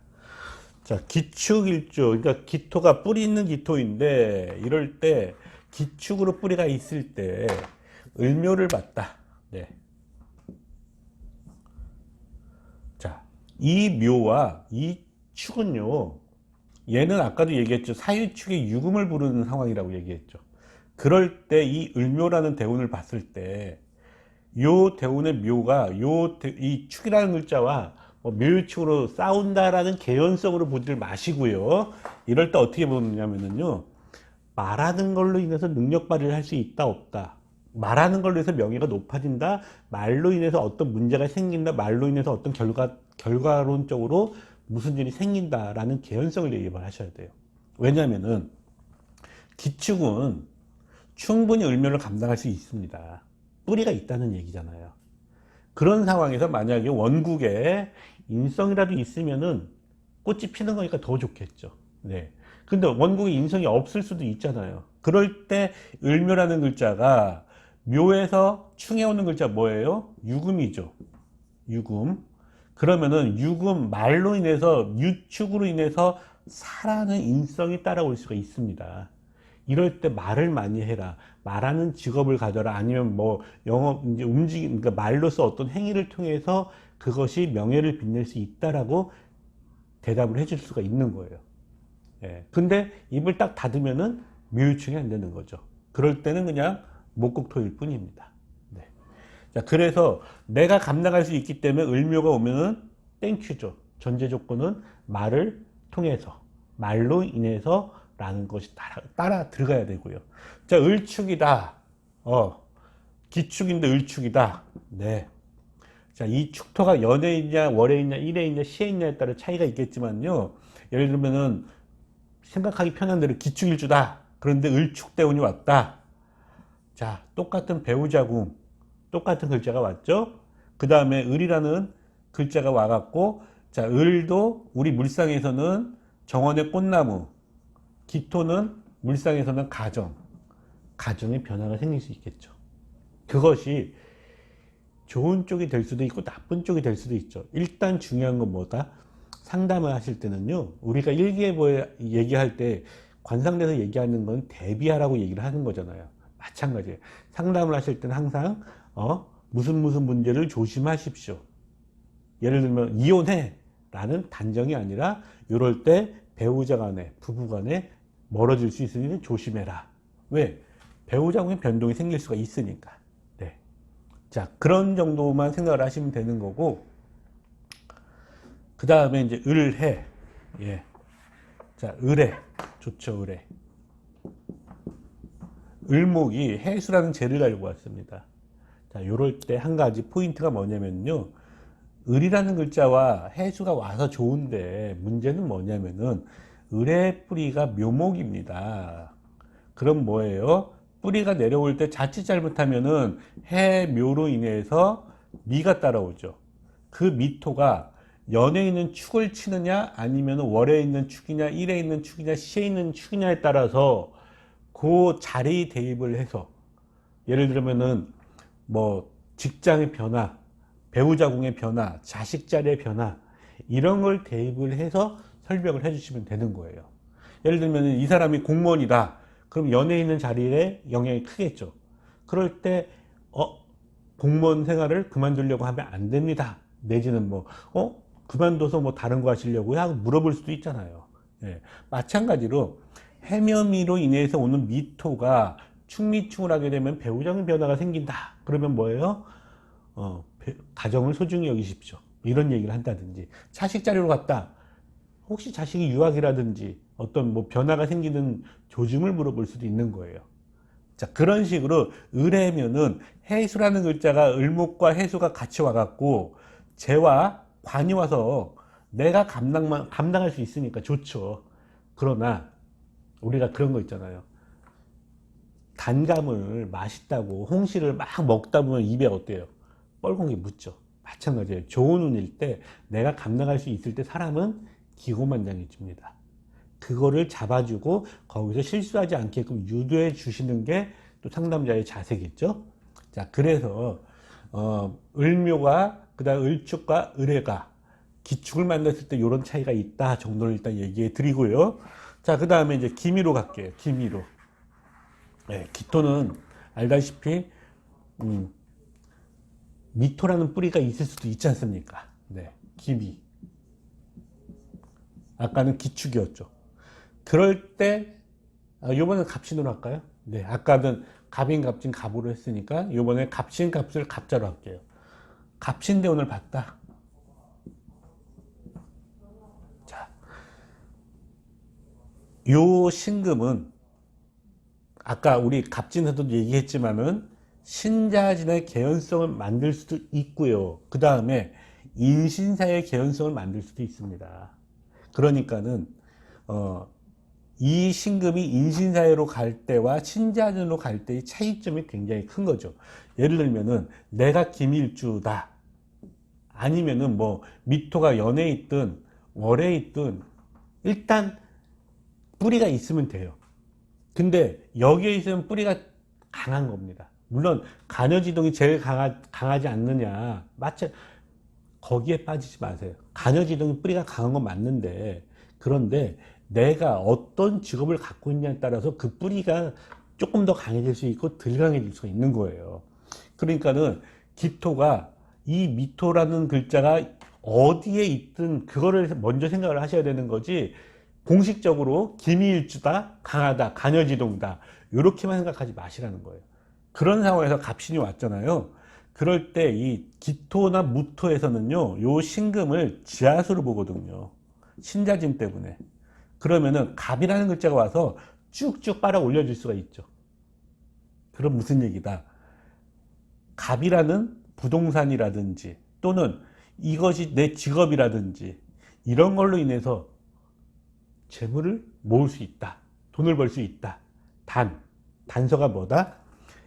Speaker 1: 자, 기축일조, 그러니까 기토가 뿌리 있는 기토인데, 이럴 때 기축으로 뿌리가 있을 때 을묘를 봤다. 네. 자, 이 묘와 이 축은요, 얘는 아까도 얘기했죠. 사유축의 유금을 부르는 상황이라고 얘기했죠. 그럴 때 이 을묘라는 대운을 봤을 때, 요 대운의 묘가 이 축이라는 글자와 뭐 묘유축으로 싸운다라는 개연성으로 보지 마시고요. 이럴 때 어떻게 보느냐면요, 말하는 걸로 인해서 능력 발휘를 할 수 있다 없다, 말하는 걸로 해서 명예가 높아진다, 말로 인해서 어떤 문제가 생긴다, 말로 인해서 어떤 결과론적으로 무슨 일이 생긴다라는 개연성을 얘기를 하셔야 돼요. 왜냐하면은 기축은 충분히 을묘를 감당할 수 있습니다. 뿌리가 있다는 얘기잖아요. 그런 상황에서 만약에 원국에 인성이라도 있으면은 꽃이 피는 거니까 더 좋겠죠. 네. 근데 원국에 인성이 없을 수도 있잖아요. 그럴 때 을묘라는 글자가 묘에서 충에 오는 글자 뭐예요? 유금이죠. 유금. 그러면은 유금, 말로 인해서, 유축으로 인해서 사라는 인성이 따라올 수가 있습니다. 이럴 때 말을 많이 해라, 말하는 직업을 가져라, 아니면 뭐 영업 이제 그러니까 말로서 어떤 행위를 통해서 그것이 명예를 빛낼 수 있다라고 대답을 해줄 수가 있는 거예요. 예. 근데 입을 딱 닫으면은 묘유충이 안 되는 거죠. 그럴 때는 그냥 목국토일 뿐입니다. 네. 자, 그래서 내가 감당할 수 있기 때문에 을묘가 오면은 땡큐죠. 전제 조건은 말을 통해서, 말로 인해서 라는 것이 따라 들어가야 되고요. 자, 을축이다. 기축인데 을축이다. 네. 자, 이 축토가 연에 있냐, 월에 있냐, 일에 있냐, 시에 있냐에 따라 차이가 있겠지만요. 예를 들면은 생각하기 편한 대로 기축일주다. 그런데 을축대운이 왔다. 자, 똑같은 배우자궁, 똑같은 글자가 왔죠. 그 다음에 을이라는 글자가 와갖고, 자, 을도 우리 물상에서는 정원의 꽃나무, 기토는 물상에서는 가정의 변화가 생길 수 있겠죠. 그것이 좋은 쪽이 될 수도 있고 나쁜 쪽이 될 수도 있죠. 일단 중요한 건 뭐다? 상담을 하실 때는요, 우리가 일기예보에 얘기할 때 관상대에서 얘기하는 건 대비하라고 얘기를 하는 거잖아요. 마찬가지예요. 상담을 하실 때는 항상 무슨 문제를 조심하십시오. 예를 들면 이혼해 라는 단정이 아니라 이럴 때 배우자 간에, 부부 간에 멀어질 수 있으니 조심해라. 왜? 배우자궁에 변동이 생길 수가 있으니까. 네. 자, 그런 정도만 생각을 하시면 되는 거고, 그 다음에 이제 을해. 예. 자, 을해. 좋죠, 을해. 을목이 해수라는 재를 알고 왔습니다. 자, 요럴 때 한 가지 포인트가 뭐냐면요, 을이라는 글자와 해수가 와서 좋은데 문제는 뭐냐면은 을의 뿌리가 묘목입니다. 그럼 뭐예요? 뿌리가 내려올 때 자칫 잘못하면은 해, 묘로 인해서 미가 따라오죠. 그 미토가 연에 있는 축을 치느냐, 아니면 월에 있는 축이냐, 일에 있는 축이냐, 시에 있는 축이냐에 따라서 그 자리 대입을 해서, 예를 들면은 뭐 직장의 변화, 배우자궁의 변화, 자식 자리의 변화, 이런 걸 대입을 해서 설명을 해주시면 되는 거예요. 예를 들면 이 사람이 공무원이다. 그럼 연예 있는 자리에 영향이 크겠죠. 그럴 때 공무원 생활을 그만두려고 하면 안 됩니다. 내지는 뭐 그만둬서 뭐 다른 거 하시려고요? 하고 물어볼 수도 있잖아요. 예. 마찬가지로 해묘미로 인해서 오는 미토가 축미축을 하게 되면 배우자궁 변화가 생긴다. 그러면 뭐예요? 가정을 소중히 여기십시오. 이런 얘기를 한다든지, 자식 자리로 갔다. 혹시 자식이 유학이라든지 어떤 뭐 변화가 생기는 조짐을 물어볼 수도 있는 거예요. 자, 그런 식으로 을해면은 해수라는 글자가 을목과 해수가 같이 와갖고 재와 관이 와서 내가 감당할 수 있으니까 좋죠. 그러나 우리가 그런 거 있잖아요. 단감을 맛있다고 홍시를 막 먹다 보면 입에 어때요? 뻘겋게 묻죠. 마찬가지예요. 좋은 운일 때 내가 감당할 수 있을 때 사람은 기고만장해집니다. 그거를 잡아주고 거기서 실수하지 않게끔 유도해 주시는 게 또 상담자의 자세겠죠. 자, 그래서 을묘가 그다음 을축과 을해가 기축을 만났을 때 이런 차이가 있다 정도를 일단 얘기해 드리고요. 자, 그 다음에 이제 기미로 갈게요. 기미로. 네, 기토는 알다시피 미토라는 뿌리가 있을 수도 있지 않습니까? 네, 기미. 아까는 기축이었죠. 그럴 때 이번엔 갑신으로 할까요? 네, 아까는 갑인 갑진 갑으로 했으니까 이번에 갑신 갑을 갑자로 할게요. 갑신대 오늘 봤다. 자, 요 신금은 아까 우리 갑진에도 얘기했지만은 신자진의 개연성을 만들 수도 있고요. 그 다음에 인신사의 개연성을 만들 수도 있습니다. 그러니까는 이 신금이 인신사회로 갈 때와 신자진으로 갈 때의 차이점이 굉장히 큰 거죠. 예를 들면은 내가 김일주다. 아니면은 뭐 미토가 연에 있든 월에 있든 일단 뿌리가 있으면 돼요. 근데 여기에 있으면 뿌리가 강한 겁니다. 물론 간여지동이 제일 강하지 않느냐. 거기에 빠지지 마세요. 간여지동이 뿌리가 강한 건 맞는데, 그런데 내가 어떤 직업을 갖고 있냐에 따라서 그 뿌리가 조금 더 강해질 수 있고 덜 강해질 수가 있는 거예요. 그러니까는 기토가 이 미토라는 글자가 어디에 있든 그거를 먼저 생각을 하셔야 되는 거지, 공식적으로 기미일주다, 강하다, 간여지동이다 이렇게만 생각하지 마시라는 거예요. 그런 상황에서 갑신이 왔잖아요. 그럴 때 이 기토나 무토에서는요, 요 신금을 지하수로 보거든요. 신자진 때문에. 그러면은 갑이라는 글자가 와서 쭉쭉 빨아 올려줄 수가 있죠. 그럼 무슨 얘기다? 갑이라는 부동산이라든지 또는 이것이 내 직업이라든지 이런 걸로 인해서 재물을 모을 수 있다. 돈을 벌 수 있다. 단서가 뭐다?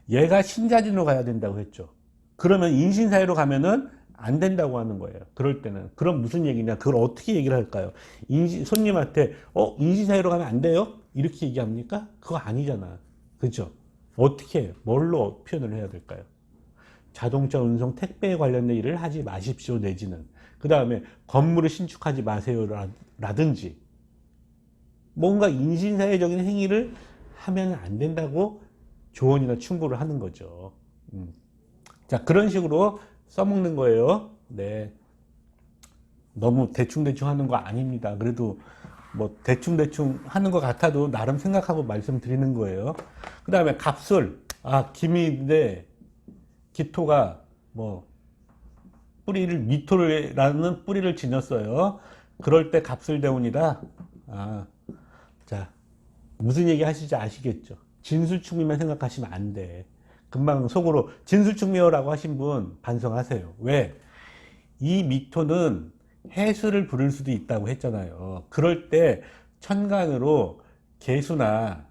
Speaker 1: 얘가 신자진으로 가야 된다고 했죠. 그러면 인신사회로 가면은 안 된다고 하는 거예요. 그럴 때는. 그럼 무슨 얘기냐? 그걸 어떻게 얘기를 할까요? 손님한테, 인신사회로 가면 안 돼요? 이렇게 얘기합니까? 그거 아니잖아. 그죠? 어떻게 해요? 뭘로 표현을 해야 될까요? 자동차 운송, 택배에 관련된 일을 하지 마십시오. 내지는. 그 다음에 건물을 신축하지 마세요. 라든지. 뭔가 인신사회적인 행위를 하면 안 된다고 조언이나 충고를 하는 거죠. 자, 그런 식으로 써먹는 거예요. 네. 너무 대충대충 하는 거 아닙니다. 그래도 뭐 대충대충 하는 것 같아도 나름 생각하고 말씀드리는 거예요. 그 다음에 갑술. 기미인데 기토가 뭐 뿌리를 미토라는 뿌리를 지녔어요. 그럴 때 갑술대운이다. 자, 무슨 얘기 하시지 아시겠죠? 진술충미만 생각하시면 안 돼. 금방 속으로 진술충미어라고 하신 분 반성하세요. 왜? 이 미토는 해수를 부를 수도 있다고 했잖아요. 그럴 때 천간으로 개수나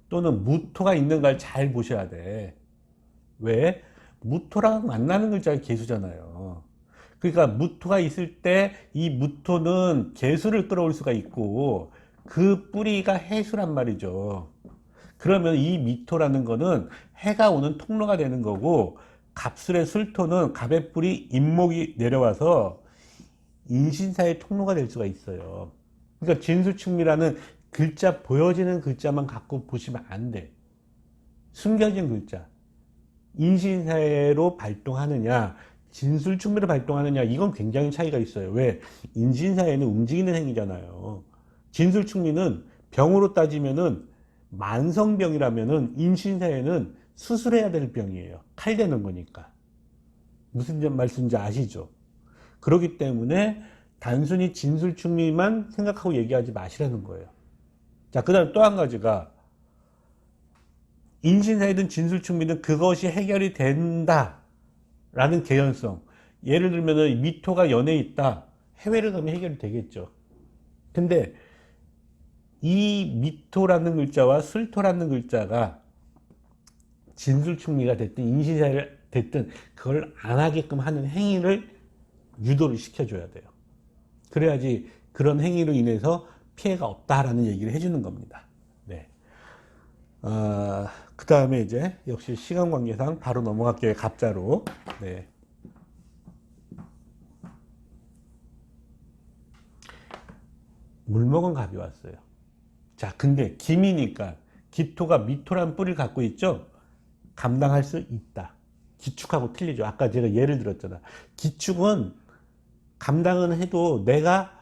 Speaker 1: 또는 무토가 있는 걸 잘 보셔야 돼. 왜? 무토랑 만나는 글자가 개수잖아요. 그러니까 무토가 있을 때 이 무토는 개수를 끌어올 수가 있고 그 뿌리가 해수란 말이죠. 그러면 이 미토라는 거는 해가 오는 통로가 되는 거고, 갑술의 술토는 갑의 뿌리 인목이 내려와서 인신사의 통로가 될 수가 있어요. 그러니까 진술충미라는 글자, 보여지는 글자만 갖고 보시면 안 돼. 숨겨진 글자. 인신사회로 발동하느냐, 진술충미로 발동하느냐, 이건 굉장히 차이가 있어요. 왜? 인신사회는 움직이는 행위잖아요. 진술충미는 병으로 따지면은 만성병이라면은 인신사회는 수술해야 될 병이에요. 칼 되는 거니까. 무슨 말씀인지 아시죠? 그렇기 때문에 단순히 진술충리만 생각하고 얘기하지 마시라는 거예요. 자, 그 다음 또 한 가지가 인신사이든 진술충리든 그것이 해결이 된다라는 개연성. 예를 들면 미토가 연에 있다. 해외를 가면 해결이 되겠죠. 근데 이 미토라는 글자와 술토라는 글자가 진술충리가 됐든 인신사를 됐든 그걸 안 하게끔 하는 행위를 유도를 시켜줘야 돼요. 그래야지 그런 행위로 인해서 피해가 없다라는 얘기를 해주는 겁니다. 네. 그 다음에 이제 역시 시간 관계상 바로 넘어갈게요. 갑자로. 네. 물먹은 갑이 왔어요. 자, 근데 김이니까 기토가 미토란 뿌리를 갖고 있죠? 감당할 수 있다. 기축하고 틀리죠. 아까 제가 예를 들었잖아. 기축은 감당은 해도 내가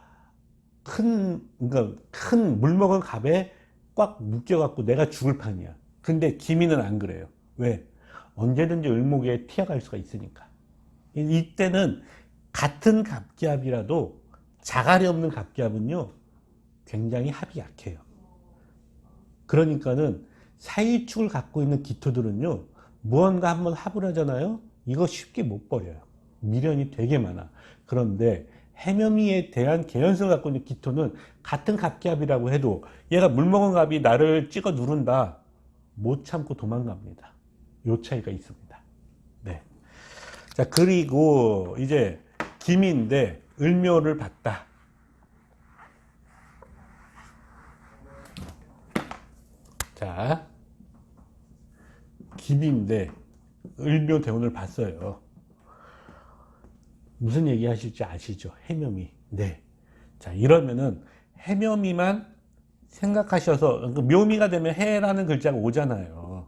Speaker 1: 그러니까 큰 물먹은 갑에 꽉 묶여갖고 내가 죽을 판이야. 근데 기미는 안 그래요. 왜? 언제든지 을목에 튀어갈 수가 있으니까. 이때는 같은 갑기압이라도 자갈이 없는 갑기압은요, 굉장히 합이 약해요. 그러니까는 사일축을 갖고 있는 기토들은요, 무언가 한번 합을 하잖아요? 이거 쉽게 못 버려요. 미련이 되게 많아. 그런데 해묘미에 대한 개연성을 갖고 있는 기토는 같은 갑기압이라고 해도 얘가 물먹은 갑이 나를 찍어 누른다. 못 참고 도망갑니다. 요 차이가 있습니다. 네. 자, 그리고 이제 김인데 을묘를 봤다. 자, 김인데 을묘 대운을 봤어요. 무슨 얘기 하실지 아시죠? 해묘미. 네. 자, 이러면은 해묘미만 생각하셔서, 묘미가 되면 해라는 글자가 오잖아요.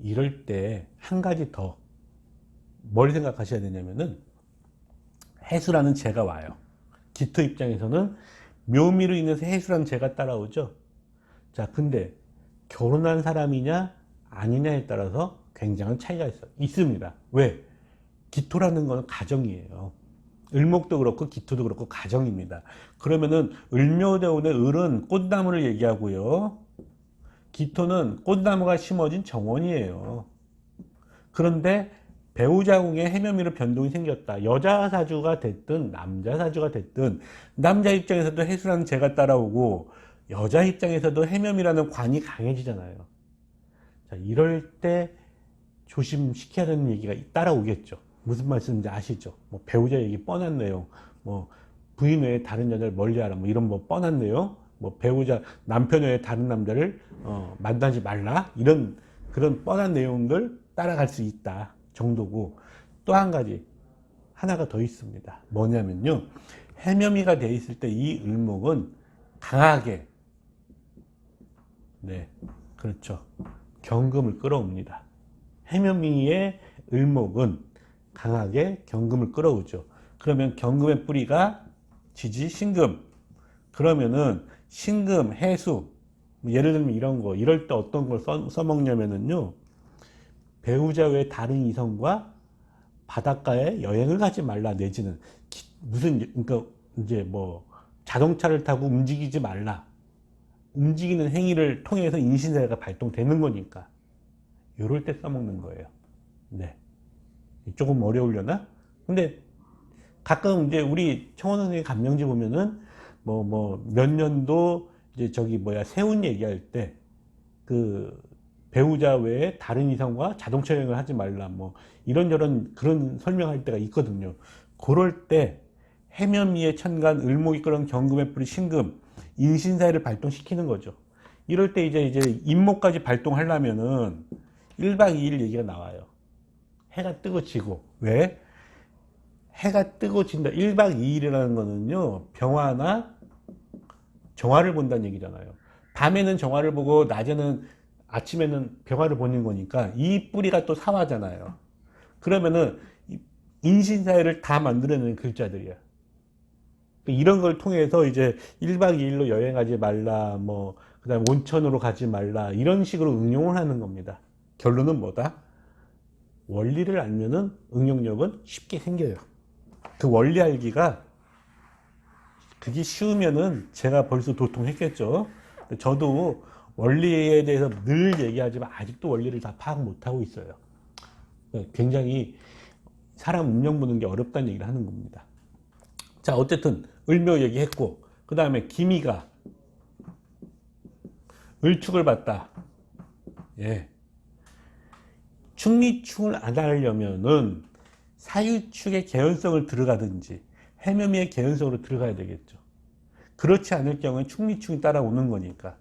Speaker 1: 이럴 때 한 가지 더 뭘 생각하셔야 되냐면은 해수라는 재가 와요. 기토 입장에서는 묘미로 인해서 해수라는 재가 따라오죠. 자, 근데 결혼한 사람이냐 아니냐에 따라서 굉장한 차이가 있습니다. 왜? 기토라는 건 가정이에요. 을목도 그렇고 기토도 그렇고 가정입니다. 그러면은 을묘대운의 을은 꽃나무를 얘기하고요. 기토는 꽃나무가 심어진 정원이에요. 그런데 배우자궁에 해묘미로 변동이 생겼다. 여자 사주가 됐든 남자 사주가 됐든 남자 입장에서도 해수라는 재가 따라오고 여자 입장에서도 해묘미라는 관이 강해지잖아요. 자, 이럴 때 조심시켜야 되는 얘기가 따라오겠죠. 무슨 말씀인지 아시죠? 뭐 배우자 얘기 뻔한 내용, 뭐 부인 외에 다른 여자를 멀리하라, 뭐 이런 뭐 뻔한 내용, 뭐 배우자 남편 외에 다른 남자를 만나지 말라, 이런 그런 뻔한 내용들 따라갈 수 있다 정도고, 또 한 가지 하나가 더 있습니다. 뭐냐면요, 해묘미가 돼 있을 때 이 을목은 강하게, 네, 그렇죠, 경금을 끌어옵니다. 해묘미의 을목은 강하게 경금을 끌어오죠. 그러면 경금의 뿌리가 지지, 신금. 그러면은 신금, 해수, 예를 들면 이런 거, 이럴 때 어떤 걸 써먹냐면은요, 배우자 외에 다른 이성과 바닷가에 여행을 가지 말라, 내지는 그러니까 이제 뭐 자동차를 타고 움직이지 말라. 움직이는 행위를 통해서 인신사가 발동되는 거니까 이럴 때 써먹는 거예요. 네. 조금 어려우려나? 근데 가끔 이제 우리 청원 선생님 감명지 보면은 몇 년도 이제 세운 얘기할 때 그 배우자 외에 다른 이성과 자동차 여행을 하지 말라, 뭐 이런저런 그런 설명할 때가 있거든요. 그럴 때 해면미의 천간, 을목이 끌어온 경금의 뿌리, 신금, 인신사회를 발동시키는 거죠. 이럴 때 이제 임목까지 발동하려면은 1박 2일 얘기가 나와요. 해가 뜨고 지고. 왜? 해가 뜨고 진다. 1박 2일이라는 거는요, 병화나 정화를 본다는 얘기잖아요. 밤에는 정화를 보고 아침에는 병화를 보는 거니까 이 뿌리가 또 사화잖아요. 그러면은 인신사회를 다 만들어내는 글자들이야. 이런 걸 통해서 이제 1박 2일로 여행하지 말라, 그 다음에 온천으로 가지 말라, 이런 식으로 응용을 하는 겁니다. 결론은 뭐다? 원리를 알면은 응용력은 쉽게 생겨요. 그 원리 알기가 그게 쉬우면은 제가 벌써 도통했겠죠. 저도 원리에 대해서 늘 얘기하지만 아직도 원리를 다 파악 못하고 있어요. 굉장히 사람 운명 보는 게 어렵다는 얘기를 하는 겁니다. 자, 어쨌든 을묘 얘기했고, 그 다음에 기미가 을축을 봤다. 예. 축미축을 안 하려면은 사유축의 개연성을 들어가든지 해묘미의 개연성으로 들어가야 되겠죠. 그렇지 않을 경우에 축미축이 따라오는 거니까.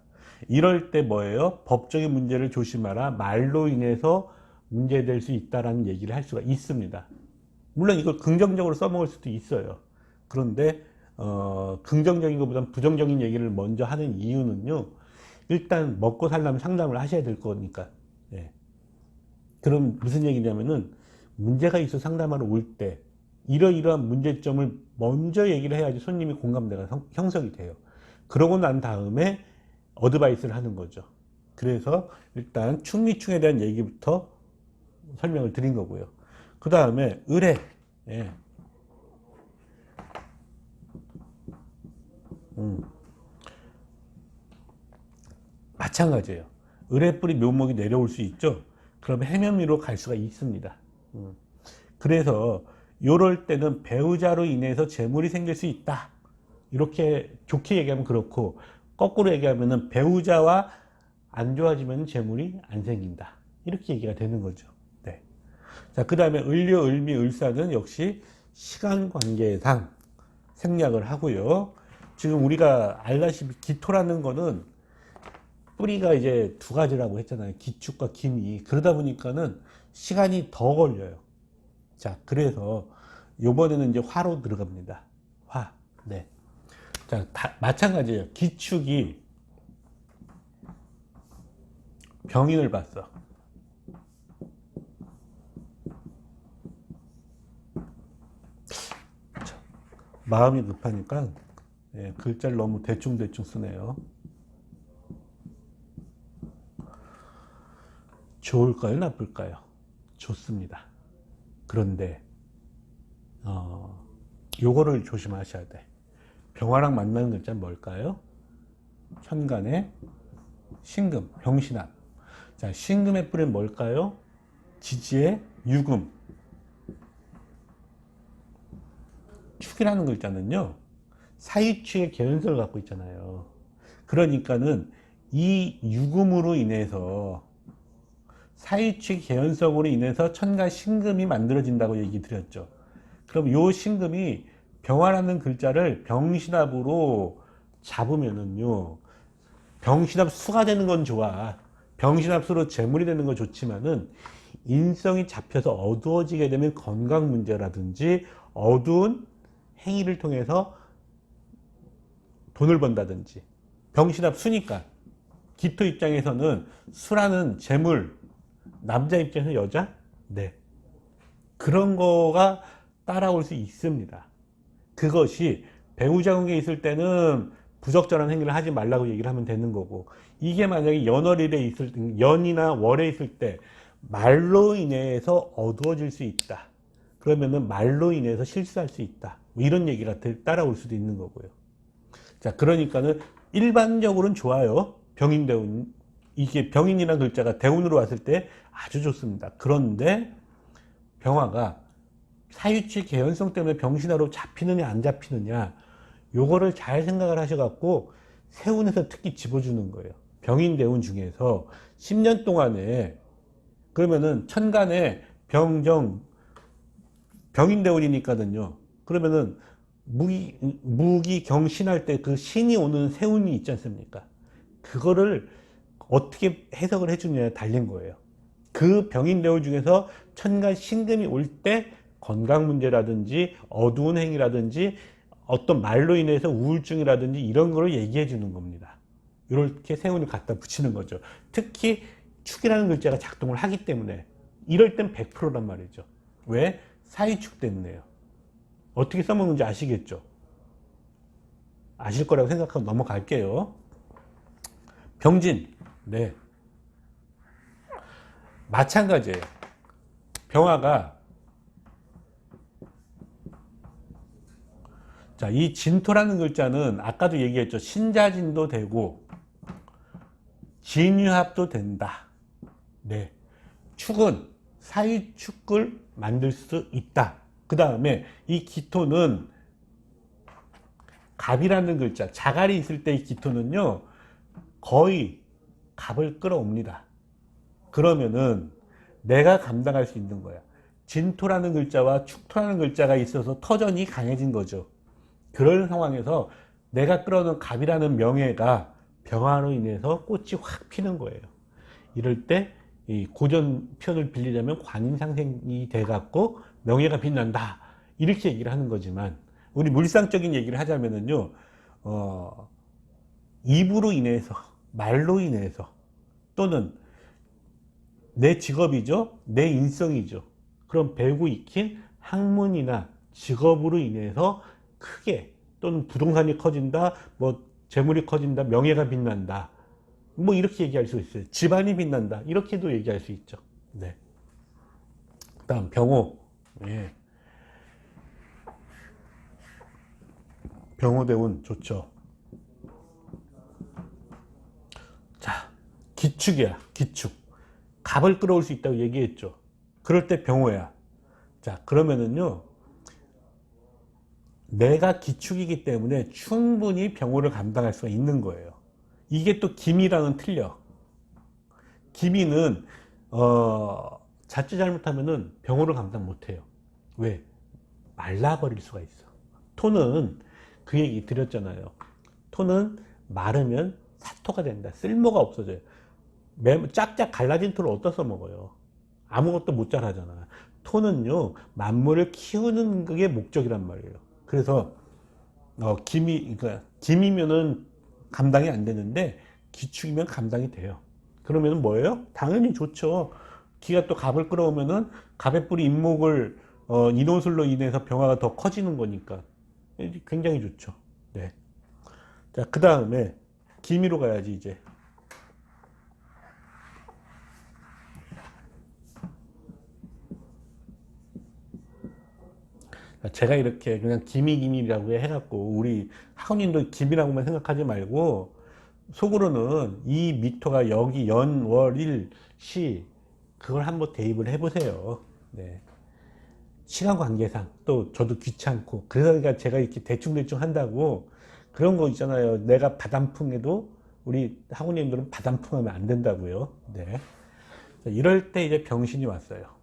Speaker 1: 이럴 때 뭐예요? 법적인 문제를 조심하라. 말로 인해서 문제될 수 있다라는 얘기를 할 수가 있습니다. 물론 이걸 긍정적으로 써먹을 수도 있어요. 그런데 긍정적인 것보다는 부정적인 얘기를 먼저 하는 이유는요. 일단 먹고 살려면 상담을 하셔야 될 거니까. 예. 그럼 무슨 얘기냐면은 문제가 있어 상담하러 올 때 이러이러한 문제점을 먼저 얘기를 해야지 손님이 공감대가 형성이 돼요. 그러고 난 다음에 어드바이스를 하는 거죠. 그래서 일단 충미충에 대한 얘기부터 설명을 드린 거고요. 그 다음에 의뢰. 예. 마찬가지예요. 의뢰뿌리 묘목이 내려올 수 있죠. 그럼 해면미로 갈 수가 있습니다. 그래서 요럴 때는 배우자로 인해서 재물이 생길 수 있다. 이렇게 좋게 얘기하면 그렇고, 거꾸로 얘기하면은 배우자와 안 좋아지면 재물이 안 생긴다. 이렇게 얘기가 되는 거죠. 네. 자, 그 다음에 을료, 을미, 을사는 역시 시간 관계상 생략을 하고요. 지금 우리가 알다시피 기토라는 거는 뿌리가 이제 두 가지라고 했잖아요. 기축과 기미. 그러다 보니까는 시간이 더 걸려요. 자, 그래서 요번에는 이제 화로 들어갑니다. 화. 네. 자, 마찬가지예요. 기축이 병인을 봤어. 자, 마음이 급하니까 예, 글자를 너무 대충대충 쓰네요. 좋을까요? 나쁠까요? 좋습니다. 그런데 요거를 조심하셔야 돼. 병화랑 만나는 글자는 뭘까요? 현간의 신금, 병신합. 자, 신금의 뿌리는 뭘까요? 지지의 유금. 축이라는 글자는요, 사유축의 개연성을 갖고 있잖아요. 그러니까는 이 유금으로 인해서 사유축 개연성으로 인해서 천간 신금이 만들어진다고 얘기 드렸죠. 그럼 요 신금이 병화라는 글자를 병신합으로 잡으면은요, 병신합 수가 되는 건 좋아. 병신합 수로 재물이 되는 건 좋지만은 인성이 잡혀서 어두워지게 되면 건강 문제라든지 어두운 행위를 통해서 돈을 번다든지. 병신합 수니까 기토 입장에서는 수라는 재물, 남자 입장에서 여자? 네. 그런 거가 따라올 수 있습니다. 그것이 배우자 관계에 있을 때는 부적절한 행위를 하지 말라고 얘기를 하면 되는 거고, 이게 만약에 연월일에 있을 때, 연이나 월에 있을 때 말로 인해서 어두워질 수 있다. 그러면은 말로 인해서 실수할 수 있다. 뭐 이런 얘기가 따라올 수도 있는 거고요. 자, 그러니까는 일반적으로는 좋아요. 병인대운. 이게 병인이라는 글자가 대운으로 왔을 때 아주 좋습니다. 그런데 병화가 사유치 개연성 때문에 병신화로 잡히느냐 안 잡히느냐, 요거를 잘 생각을 하셔갖고 세운에서 특히 집어주는 거예요. 병인대운 중에서 10년 동안에, 그러면은 천간에 병정 병인대운이니까는요. 그러면은 무기 경신할 때 그 신이 오는 세운이 있지 않습니까? 그거를 어떻게 해석을 해주느냐에 달린 거예요. 그 병인대운 중에서 천간 신금이 올 때 건강 문제라든지 어두운 행위라든지 어떤 말로 인해서 우울증이라든지 이런 거를 얘기해 주는 겁니다. 이렇게 세운을 갖다 붙이는 거죠. 특히 축이라는 글자가 작동을 하기 때문에 이럴 땐 100%란 말이죠. 왜? 사유축 때문에요. 어떻게 써먹는지 아시겠죠? 아실 거라고 생각하고 넘어갈게요. 병진. 네. 마찬가지예요. 병화가 자, 이 진토라는 글자는 아까도 얘기했죠. 신자진도 되고 진유합도 된다. 네. 축은 사유축을 만들 수 있다. 그 다음에 이 기토는 갑이라는 글자, 자갈이 있을 때 이 기토는요, 거의 갑을 끌어옵니다. 그러면은 내가 감당할 수 있는 거야. 진토라는 글자와 축토라는 글자가 있어서 터전이 강해진 거죠. 그런 상황에서 내가 끌어오는 갑이라는 명예가 병화로 인해서 꽃이 확 피는 거예요. 이럴 때 이 고전 표현을 빌리자면 관인상생이 돼갖고 명예가 빛난다. 이렇게 얘기를 하는 거지만 우리 물상적인 얘기를 하자면은요, 입으로 인해서, 말로 인해서 또는 내 직업이죠, 내 인성이죠. 그럼 배우고 익힌 학문이나 직업으로 인해서 크게 또는 부동산이 커진다, 뭐 재물이 커진다, 명예가 빛난다, 뭐 이렇게 얘기할 수 있어요. 집안이 빛난다, 이렇게도 얘기할 수 있죠. 네. 그다음 병호. 예. 병호대운 좋죠. 자, 기축이야. 기축. 갑을 끌어올 수 있다고 얘기했죠. 그럴 때 병호야. 자, 그러면은요, 내가 기축이기 때문에 충분히 병호를 감당할 수가 있는 거예요. 이게 또 기미랑은 틀려. 기미는 자칫 잘못하면은 병호를 감당 못해요. 왜? 말라버릴 수가 있어. 토는 그 얘기 드렸잖아요. 토는 마르면 사토가 된다. 쓸모가 없어져요. 짝짝 갈라진 토를 어디다 써먹어요? 아무것도 못 자라잖아. 토는요, 만물을 키우는 게 목적이란 말이에요. 그래서 그러니까 김이면은 감당이 안 되는데 기축이면 감당이 돼요. 그러면 뭐예요? 당연히 좋죠. 기가 또 갑을 끌어오면은 갑의 뿔이 인목을 인호술로 인해서 병화가 더 커지는 거니까 굉장히 좋죠. 네. 자, 그 다음에 기미로 가야지 이제. 제가 이렇게 그냥 기미라고 해갖고 우리 학원님도 기미라고만 생각하지 말고 속으로는 이 미토가 여기 연, 월, 일, 시 그걸 한번 대입을 해보세요. 네. 시간 관계상 또 저도 귀찮고 그러니까 제가 이렇게 대충대충 한다고 그런 거 있잖아요. 내가 바람풍해도 우리 학원님들은 바람풍하면 안 된다고요. 네. 이럴 때 이제 병신이 왔어요.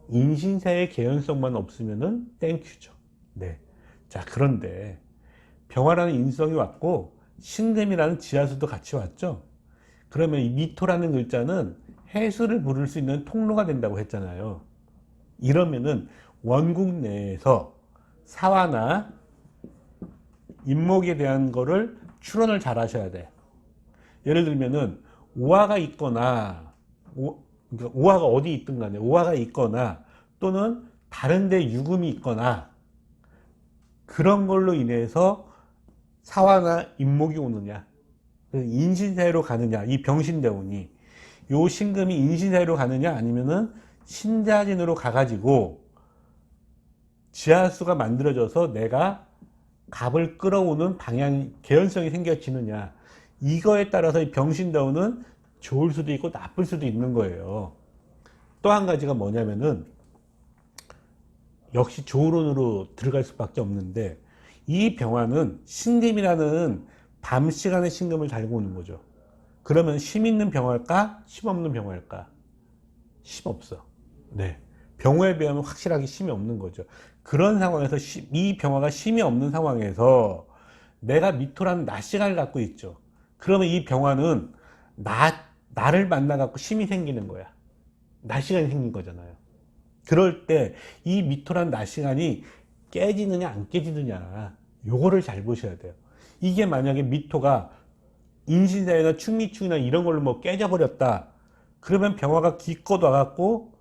Speaker 1: 인신사의 개연성만 없으면은 땡큐죠. 네. 자, 그런데 병화라는 인성이 왔고 신금이라는 지하수도 같이 왔죠. 그러면 이 미토라는 글자는 해수를 부를 수 있는 통로가 된다고 했잖아요. 이러면은 원국 내에서 사화나 인목에 대한 거를 추론을 잘 하셔야 돼. 예를 들면은 오화가 있거나 그러니까 오화가 어디 있든 간에 오화가 있거나 또는 다른 데 유금이 있거나 그런 걸로 인해서 사화나 인목이 오느냐, 인신사회로 가느냐, 이 병신대운이 요 신금이 인신사회로 가느냐 아니면은 신자진으로 가가지고 지하수가 만들어져서 내가 갑을 끌어오는 방향 개연성이 생겨지느냐, 이거에 따라서 이 병신대운은 좋을 수도 있고 나쁠 수도 있는 거예요. 또 한 가지가 뭐냐면은 역시 조론으로 들어갈 수밖에 없는데 이 병화는 신금이라는 밤 시간에 신금을 달고 오는 거죠. 그러면 심 있는 병화일까? 심 없는 병화일까? 심 없어. 네. 병화에 비하면 확실하게 심이 없는 거죠. 그런 상황에서 이 병화가 심이 없는 상황에서 내가 미토라는 낮 시간을 갖고 있죠. 그러면 이 병화는 나를 만나갖고 심이 생기는 거야. 낮 시간이 생긴 거잖아요. 그럴 때 이 미토라는 낮 시간이 깨지느냐 안 깨지느냐 요거를 잘 보셔야 돼요. 이게 만약에 미토가 인신사회나 충미충이나 이런 걸로 뭐 깨져버렸다. 그러면 병화가 기껏 와갖고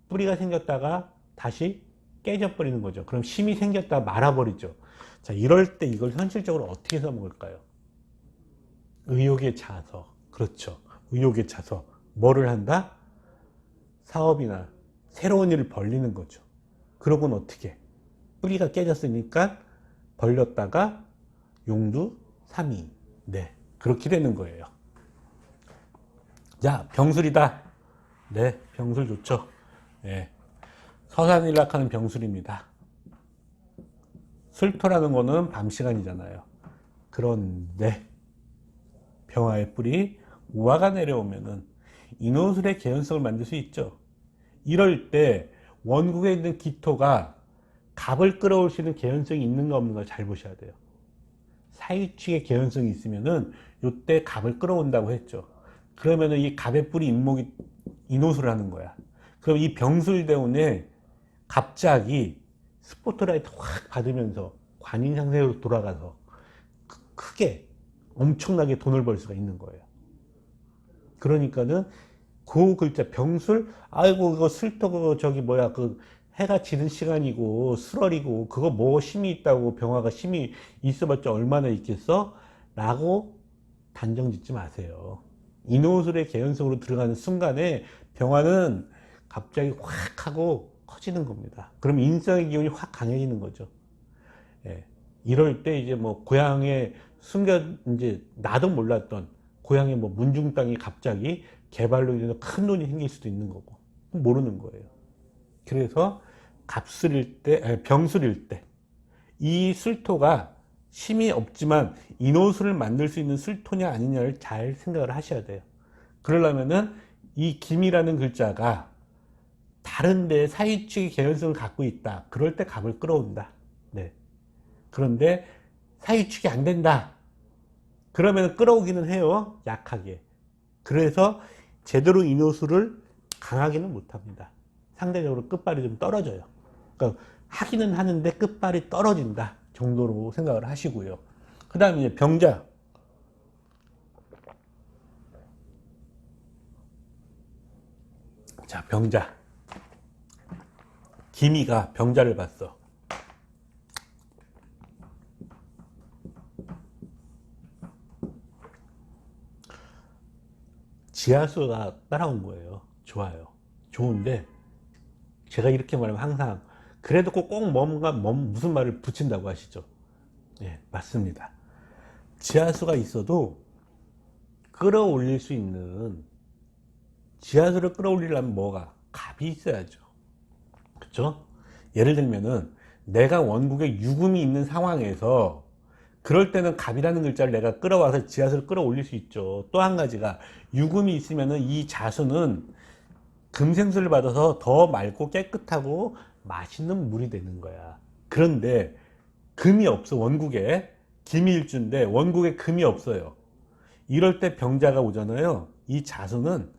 Speaker 1: 뿌리가 생겼다가 다시 깨져버리는 거죠. 그럼 심이 생겼다가 말아버리죠. 자, 이럴 때 이걸 현실적으로 어떻게 해서 먹을까요? 의욕에 차서. 그렇죠. 의욕에 차서. 뭐를 한다? 사업이나 새로운 일을 벌리는 거죠. 그러고는 어떻게? 뿌리가 깨졌으니까 벌렸다가 용두 3이. 네, 그렇게 되는 거예요. 자, 병술이다. 네, 병술 좋죠. 네, 서산일락하는 병술입니다. 술토라는 거는 밤 시간이잖아요. 그런데 병화의 뿔이 우화가 내려오면은 인호술의 개연성을 만들 수 있죠. 이럴 때 원국에 있는 기토가 갑을 끌어올 수 있는 개연성이 있는가 없는가 잘 보셔야 돼요. 사유축의 개연성이 있으면은 이때 갑을 끌어온다고 했죠. 그러면은 이 갑의 뿔이 인목이 인호술을 하는 거야. 그럼 이 병술대운에 갑자기 스포트라이트 확 받으면서 관인 상태로 돌아가서 크게 엄청나게 돈을 벌 수가 있는 거예요. 그러니까는 그 글자 병술, 아이고 그거 슬터 그거 저기 뭐야 그 해가 지는 시간이고 수월이고 그거 뭐 힘이 있다고 병화가 힘이 있어봤자 얼마나 있겠어? 라고 단정 짓지 마세요. 인호술의 개연성으로 들어가는 순간에 병화는 갑자기 확 하고 커지는 겁니다. 그럼 인성의 기운이 확 강해지는 거죠. 예. 이럴 때 이제 뭐 고향에 이제 나도 몰랐던 고향의 뭐 문중 땅이 갑자기 개발로 인해서 큰 돈이 생길 수도 있는 거고 모르는 거예요. 그래서 갑술일 때, 아니, 병술일 때 이 술토가 힘이 없지만 인호술을 만들 수 있는 술토냐 아니냐를 잘 생각을 하셔야 돼요. 그러려면은 이 김이라는 글자가 다른데 사유축의 개연성을 갖고 있다. 그럴 때 갑을 끌어온다. 네. 그런데 사유축이 안 된다. 그러면 끌어오기는 해요. 약하게. 그래서 제대로 인호술을 강하게는 못합니다. 상대적으로 끝발이 좀 떨어져요. 그러니까 하기는 하는데 끝발이 떨어진다 정도로 생각을 하시고요. 그 다음에 이제 병자. 자, 병자. 기미가 병자를 봤어. 지하수가 따라온 거예요. 좋아요. 좋은데 제가 이렇게 말하면 항상 그래도 꼭 뭔가 무슨 말을 붙인다고 하시죠. 예, 맞습니다. 지하수가 있어도 끌어올릴 수 있는 지하수를 끌어올리려면 뭐가? 갑이 있어야죠. 그렇죠? 예를 들면은 내가 원국에 유금이 있는 상황에서 그럴 때는 갑이라는 글자를 내가 끌어와서 지하수를 끌어올릴 수 있죠. 또 한 가지가 유금이 있으면은 이 자수는 금생수를 받아서 더 맑고 깨끗하고 맛있는 물이 되는 거야. 그런데 금이 없어. 원국에 김일주인데 원국에 금이 없어요. 이럴 때 병자가 오잖아요. 이 자수는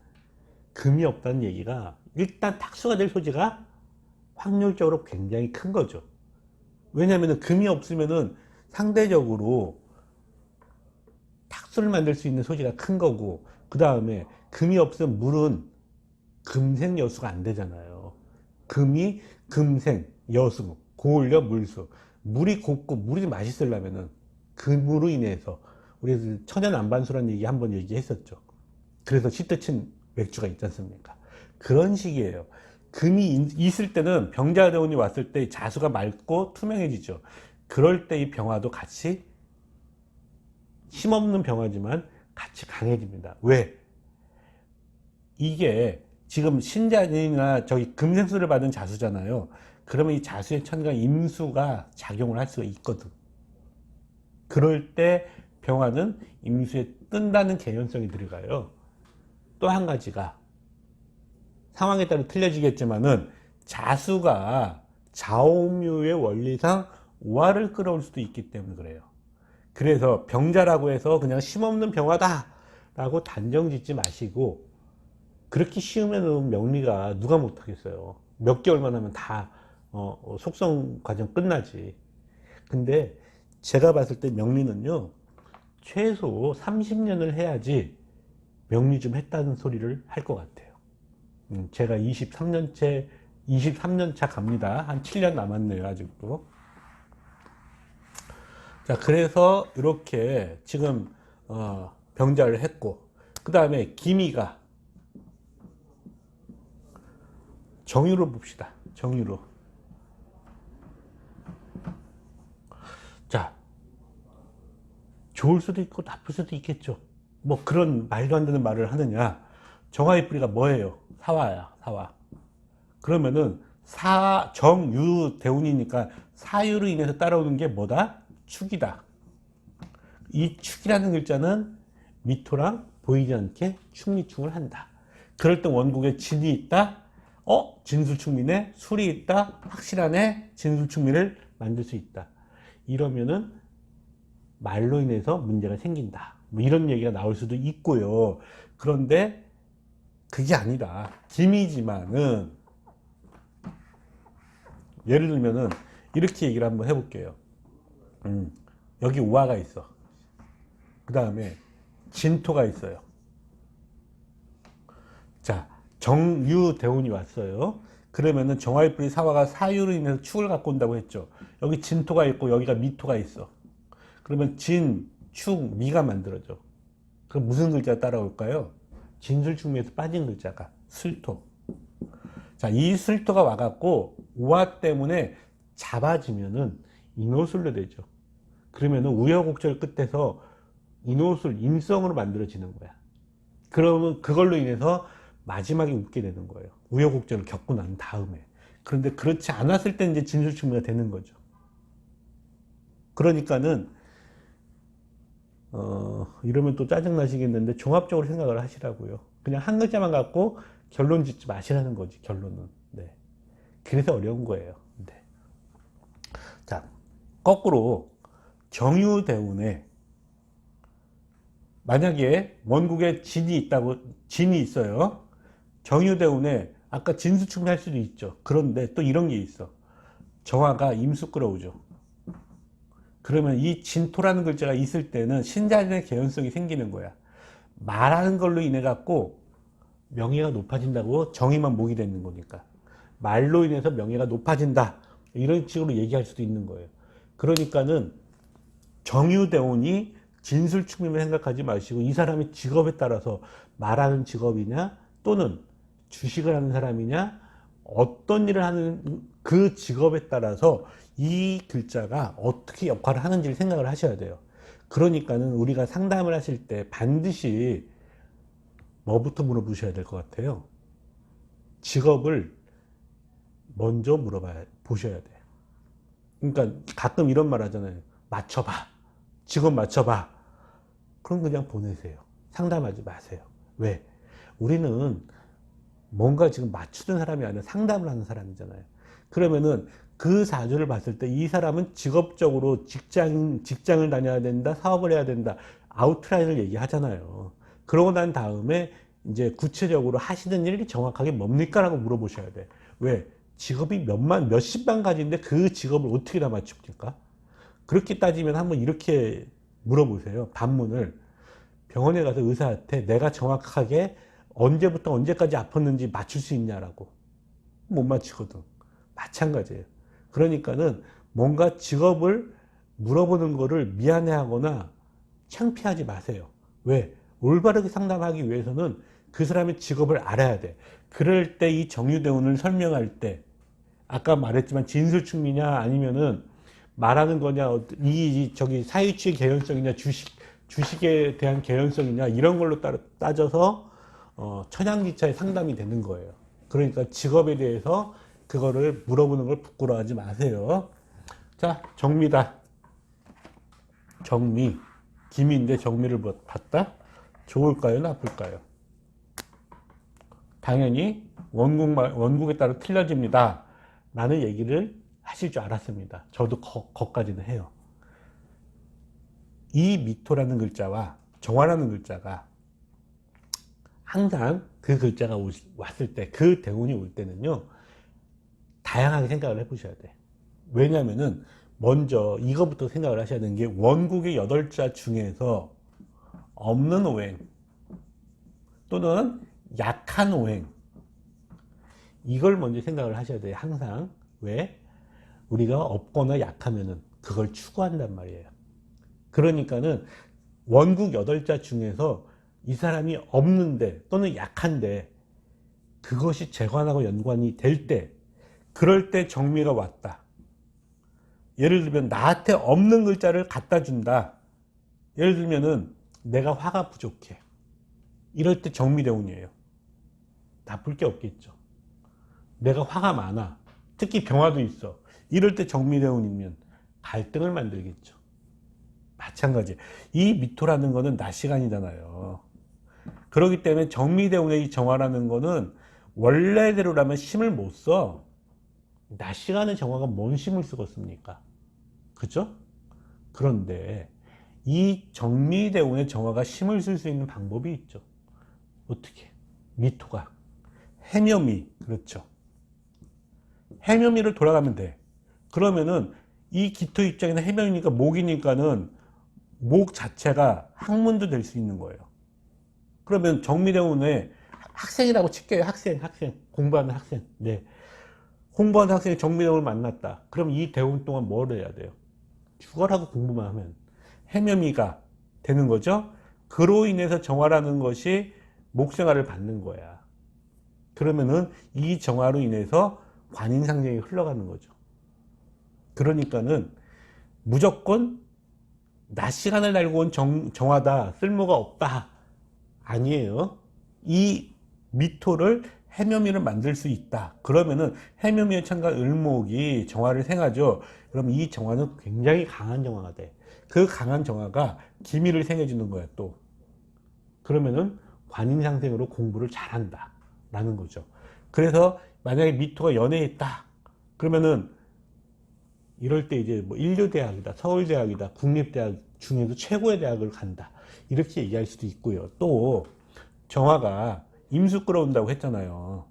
Speaker 1: 금이 없다는 얘기가 일단 탁수가 될 소지가 확률적으로 굉장히 큰 거죠. 왜냐하면 금이 없으면은 상대적으로 탁수를 만들 수 있는 소지가 큰 거고, 그 다음에 금이 없으면 물은 금생 여수가 안 되잖아요. 금이 금생 여수 고올려 물수, 물이 곱고 물이 맛있으려면은 금으로 인해서 우리 천연 안반수라는 얘기 한번 얘기했었죠. 그래서 시트친 맥주가 있지 않습니까? 그런 식이에요. 금이 있을 때는 병자대운이 왔을 때 자수가 맑고 투명해지죠. 그럴 때 이 병화도 같이 힘없는 병화지만 같이 강해집니다. 왜? 이게 지금 신자진이나 저기 금생수를 받은 자수잖아요. 그러면 이 자수의 천간 임수가 작용을 할 수가 있거든. 그럴 때 병화는 임수에 뜬다는 개연성이 들어가요. 또 한 가지가 상황에 따라 틀려지겠지만은 자수가 자오묘의 원리상 우화를 끌어올 수도 있기 때문에 그래요. 그래서 병자라고 해서 그냥 힘없는 병화다 라고 단정 짓지 마시고, 그렇게 쉬우면 명리가 누가 못하겠어요. 몇 개월만 하면 다 속성 과정 끝나지. 근데 제가 봤을 때 명리는요, 최소 30년을 해야지 명리 좀 했다는 소리를 할 것 같아요. 제가 23년 차 갑니다. 한 7년 남았네요, 아직도. 자, 그래서 이렇게 지금 병자를 했고, 그 다음에 기미가 정유로 봅시다. 정유로. 좋을 수도 있고 나쁠 수도 있겠죠. 뭐 그런 말도 안 되는 말을 하느냐. 정화의 뿌리가 뭐예요? 사화야, 사화. 그러면은 정유대운이니까 사유로 인해서 따라오는 게 뭐다? 축이다. 이 축이라는 글자는 미토랑 보이지 않게 축미충을 한다. 그럴 때 원국에 진이 있다. 진술축미네. 술이 있다. 확실하네. 진술축미를 만들 수 있다. 이러면은 말로 인해서 문제가 생긴다. 뭐 이런 얘기가 나올 수도 있고요. 그런데 그게 아니라 김이지만은 예를 들면은 이렇게 얘기를 한번 해볼게요. 여기 우화가 있어. 그 다음에 진토가 있어요. 자, 정유대운이 왔어요. 그러면은 정화의 뿌리 사화가 사유로 인해서 축을 갖고 온다고 했죠. 여기 진토가 있고 여기가 미토가 있어. 그러면 진, 축, 미가 만들어져. 그럼 무슨 글자가 따라올까요? 진술축미에서 빠진 글자가 슬토. 자, 이 슬토가 와갖고 우화 때문에 잡아지면은 인호술로 되죠. 그러면은 우여곡절 끝에서 인호술, 임성으로 만들어지는 거야. 그러면 그걸로 인해서 마지막에 웃게 되는 거예요. 우여곡절을 겪고 난 다음에. 그런데 그렇지 않았을 때 이제 진술축미가 되는 거죠. 그러니까는 이러면 또 짜증나시겠는데 종합적으로 생각을 하시라고요. 그냥 한 글자만 갖고 결론 짓지 마시라는 거지, 결론은. 네. 그래서 어려운 거예요. 네. 자, 거꾸로 정유대운에 만약에 원국에 진이 있어요. 정유대운에 아까 진수축미 할 수도 있죠. 그런데 또 이런 게 있어. 정화가 임수 끌어오죠. 그러면 이 진토라는 글자가 있을 때는 신자진의 개연성이 생기는 거야. 말하는 걸로 인해 갖고 명예가 높아진다고 정의만 목이 되는 거니까. 말로 인해서 명예가 높아진다. 이런 식으로 얘기할 수도 있는 거예요. 그러니까는 정유대운이 진술축미만 생각하지 마시고 이 사람의 직업에 따라서 말하는 직업이냐 또는 주식을 하는 사람이냐 어떤 일을 하는 그 직업에 따라서 이 글자가 어떻게 역할을 하는지를 생각을 하셔야 돼요. 그러니까는 우리가 상담을 하실 때 반드시 뭐부터 물어보셔야 될 것 같아요. 직업을 먼저 보셔야 돼. 그러니까 가끔 이런 말 하잖아요. 맞춰봐. 직업 맞춰봐. 그럼 그냥 보내세요. 상담하지 마세요. 왜? 우리는 뭔가 지금 맞추는 사람이 아니라 상담을 하는 사람이잖아요. 그러면은 그 사주를 봤을 때 이 사람은 직업적으로 직장을 다녀야 된다, 사업을 해야 된다, 아웃라인을 얘기하잖아요. 그러고 난 다음에 이제 구체적으로 하시는 일이 정확하게 뭡니까? 라고 물어보셔야 돼. 왜? 직업이 몇십만 가지인데 그 직업을 어떻게 다 맞춥니까? 그렇게 따지면 한번 이렇게 물어보세요. 반문을. 병원에 가서 의사한테 내가 정확하게 언제부터 언제까지 아팠는지 맞출 수 있냐라고. 못 맞추거든. 마찬가지예요. 그러니까는 뭔가 직업을 물어보는 거를 미안해하거나 창피하지 마세요. 왜? 올바르게 상담하기 위해서는 그 사람의 직업을 알아야 돼. 그럴 때 이 정유대운을 설명할 때 아까 말했지만 진술축미냐 아니면은 말하는 거냐 저기 사유치의 개연성이냐 주식에 대한 개연성이냐 이런 걸로 따져서 천양지차의 상담이 되는 거예요. 그러니까 직업에 대해서 그거를 물어보는 걸 부끄러워하지 마세요. 자, 정미다. 정미. 김인데 정미를 봤다? 좋을까요? 나쁠까요? 당연히 원국에 따라 틀려집니다. 라는 얘기를 하실 줄 알았습니다. 저도 거기까지는 해요. 이 미토라는 글자와 정화라는 글자가 항상 그 글자가 왔을 때, 그 대운이 올 때는요, 다양하게 생각을 해보셔야 돼. 왜냐면은, 먼저 이거부터 생각을 하셔야 되는 게, 원국의 8자 중에서 없는 오행, 또는 약한 오행, 이걸 먼저 생각을 하셔야 돼요. 항상. 왜? 우리가 없거나 약하면은 그걸 추구한단 말이에요. 그러니까는 원국 8자 중에서 이 사람이 없는데 또는 약한데 그것이 재관하고 연관이 될 때, 그럴 때 정미가 왔다. 예를 들면 나한테 없는 글자를 갖다 준다. 예를 들면은 내가 화가 부족해. 이럴 때 정미대운이에요. 나쁠 게 없겠죠. 내가 화가 많아. 특히 병화도 있어. 이럴 때 정미대운이면 갈등을 만들겠죠. 마찬가지. 이 미토라는 거는 낮 시간이잖아요. 그렇기 때문에 정미대운의 이 정화라는 거는 원래대로라면 힘을 못 써. 낮 시간에 정화가 뭔 힘을 쓰겠습니까? 그죠? 그런데 이 정미대운의 정화가 힘을 쓸 수 있는 방법이 있죠. 어떻게? 미토가 해묘미, 그렇죠. 해묘미를 돌아가면 돼. 그러면은 이 기토 입장에는 해묘미니까 목이니까는 목 자체가 학문도 될 수 있는 거예요. 그러면 정미대운의 학생이라고 칠게요. 학생 공부하는 학생. 네. 공부하는 학생이 정미대운을 만났다. 그럼 이 대운 동안 뭘 해야 돼요? 죽어라고 공부만 하면 해묘미가 되는 거죠. 그로 인해서 정화라는 것이 목생활을 받는 거야. 그러면은 이 정화로 인해서 관인상정이 흘러가는 거죠. 그러니까는 무조건 낮 시간을 달고 온 정화다, 쓸모가 없다, 아니에요. 이 미토를 해묘미를 만들 수 있다. 그러면은 해묘미에 참가한 을목이 정화를 생하죠. 그럼 이 정화는 굉장히 강한 정화가 돼. 그 강한 정화가 기미를 생해주는 거야 또. 그러면은 관인상생으로 공부를 잘한다 라는 거죠. 그래서 만약에 미토가 연애에 있다 그러면은 이럴 때 이제 뭐 인류대학이다, 서울대학이다, 국립대학 중에도 최고의 대학을 간다 이렇게 얘기할 수도 있고요. 또 정화가 임수 끌어온다고 했잖아요.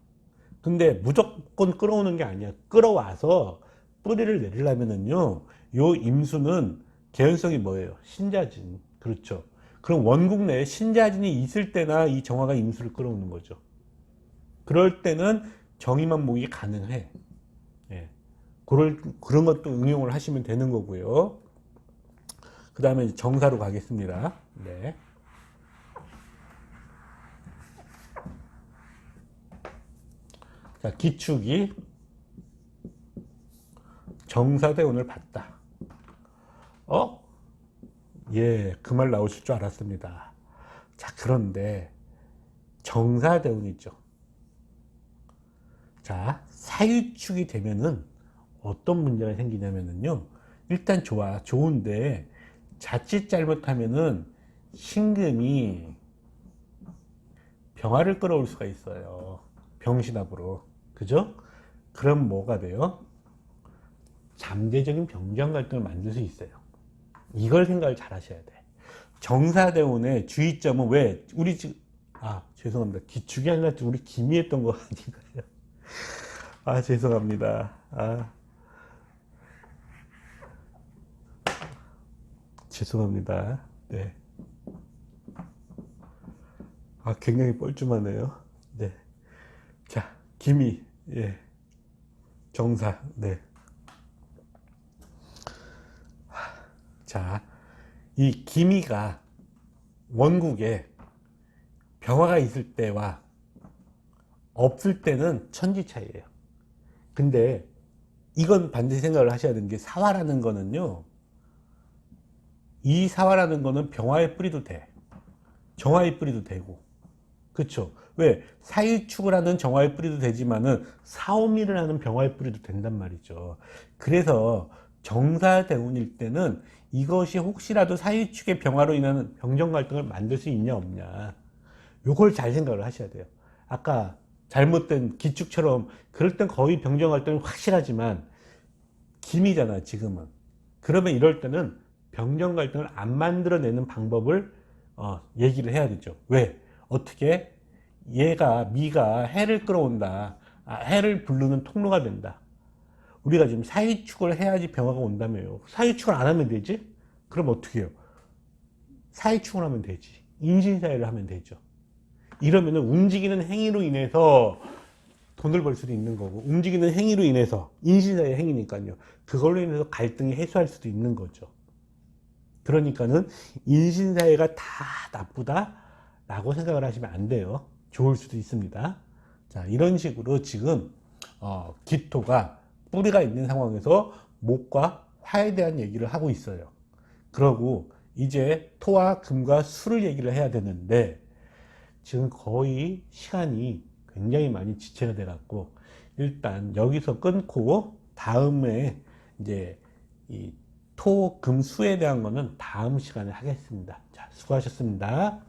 Speaker 1: 근데 무조건 끌어오는 게 아니야. 끌어와서 뿌리를 내리려면은요, 요 임수는 개연성이 뭐예요? 신자진. 그렇죠. 그럼 원국 내에 신자진이 있을 때나 이 정화가 임수를 끌어오는 거죠. 그럴 때는 정의만목이 가능해. 예. 그런 것도 응용을 하시면 되는 거고요. 그 다음에 정사로 가겠습니다. 네. 자, 기축이 정사대운을 봤다. 예, 그 말 나오실 줄 알았습니다. 자, 그런데 정사대운이죠. 자, 사유축이 되면은 어떤 문제가 생기냐면요. 일단 좋은데 자칫 잘못하면은 신금이 병화를 끌어올 수가 있어요. 병신합으로. 그죠? 그럼 뭐가 돼요? 잠재적인 병장 갈등을 만들 수 있어요. 이걸 생각을 잘 하셔야 돼. 정사대운의 주의점은 왜? 우리 지금, 죄송합니다. 기축이 아니라 우리 기미했던 거 아닌가요? 죄송합니다. 죄송합니다. 네. 굉장히 뻘쭘하네요. 네. 자, 기미, 예. 정사, 네. 자, 이 기미가 원국에 병화가 있을 때와 없을 때는 천지 차이예요. 근데 이건 반드시 생각을 하셔야 되는 게 사화라는 거는요. 이 사화라는 거는 병화의 뿌리도 돼. 정화의 뿌리도 되고. 그쵸? 왜? 사유축을 하는 정화의 뿌리도 되지만은 사오미를 하는 병화의 뿌리도 된단 말이죠. 그래서 정사대운일 때는 이것이 혹시라도 사유축의 병화로 인한 병정 갈등을 만들 수 있냐 없냐. 요걸 잘 생각을 하셔야 돼요. 아까 잘못된 기축처럼 그럴 땐 거의 병정 갈등이 확실하지만 기미잖아 지금은. 그러면 이럴 때는 병정 갈등을 안 만들어내는 방법을 얘기를 해야 되죠. 왜? 어떻게? 미가 해를 끌어온다. 해를 부르는 통로가 된다. 우리가 지금 사유축을 해야지 병화가 온다며요. 사유축을 안 하면 되지? 그럼 어떻게 해요? 사유축을 하면 되지. 인신사유를 하면 되죠. 이러면 움직이는 행위로 인해서 돈을 벌 수도 있는 거고, 움직이는 행위로 인해서, 인신사유의 행위니까요. 그걸로 인해서 갈등이 해소할 수도 있는 거죠. 그러니까는 인신사유가 다 나쁘다라고 생각을 하시면 안 돼요. 좋을 수도 있습니다. 자, 이런 식으로 지금 기토가 뿌리가 있는 상황에서 목과 화에 대한 얘기를 하고 있어요. 그러고 이제 토와 금과 수를 얘기를 해야 되는데 지금 거의 시간이 굉장히 많이 지체가 돼 갖고 일단 여기서 끊고 다음에 이제 이 토, 금, 수에 대한 거는 다음 시간에 하겠습니다. 자, 수고하셨습니다.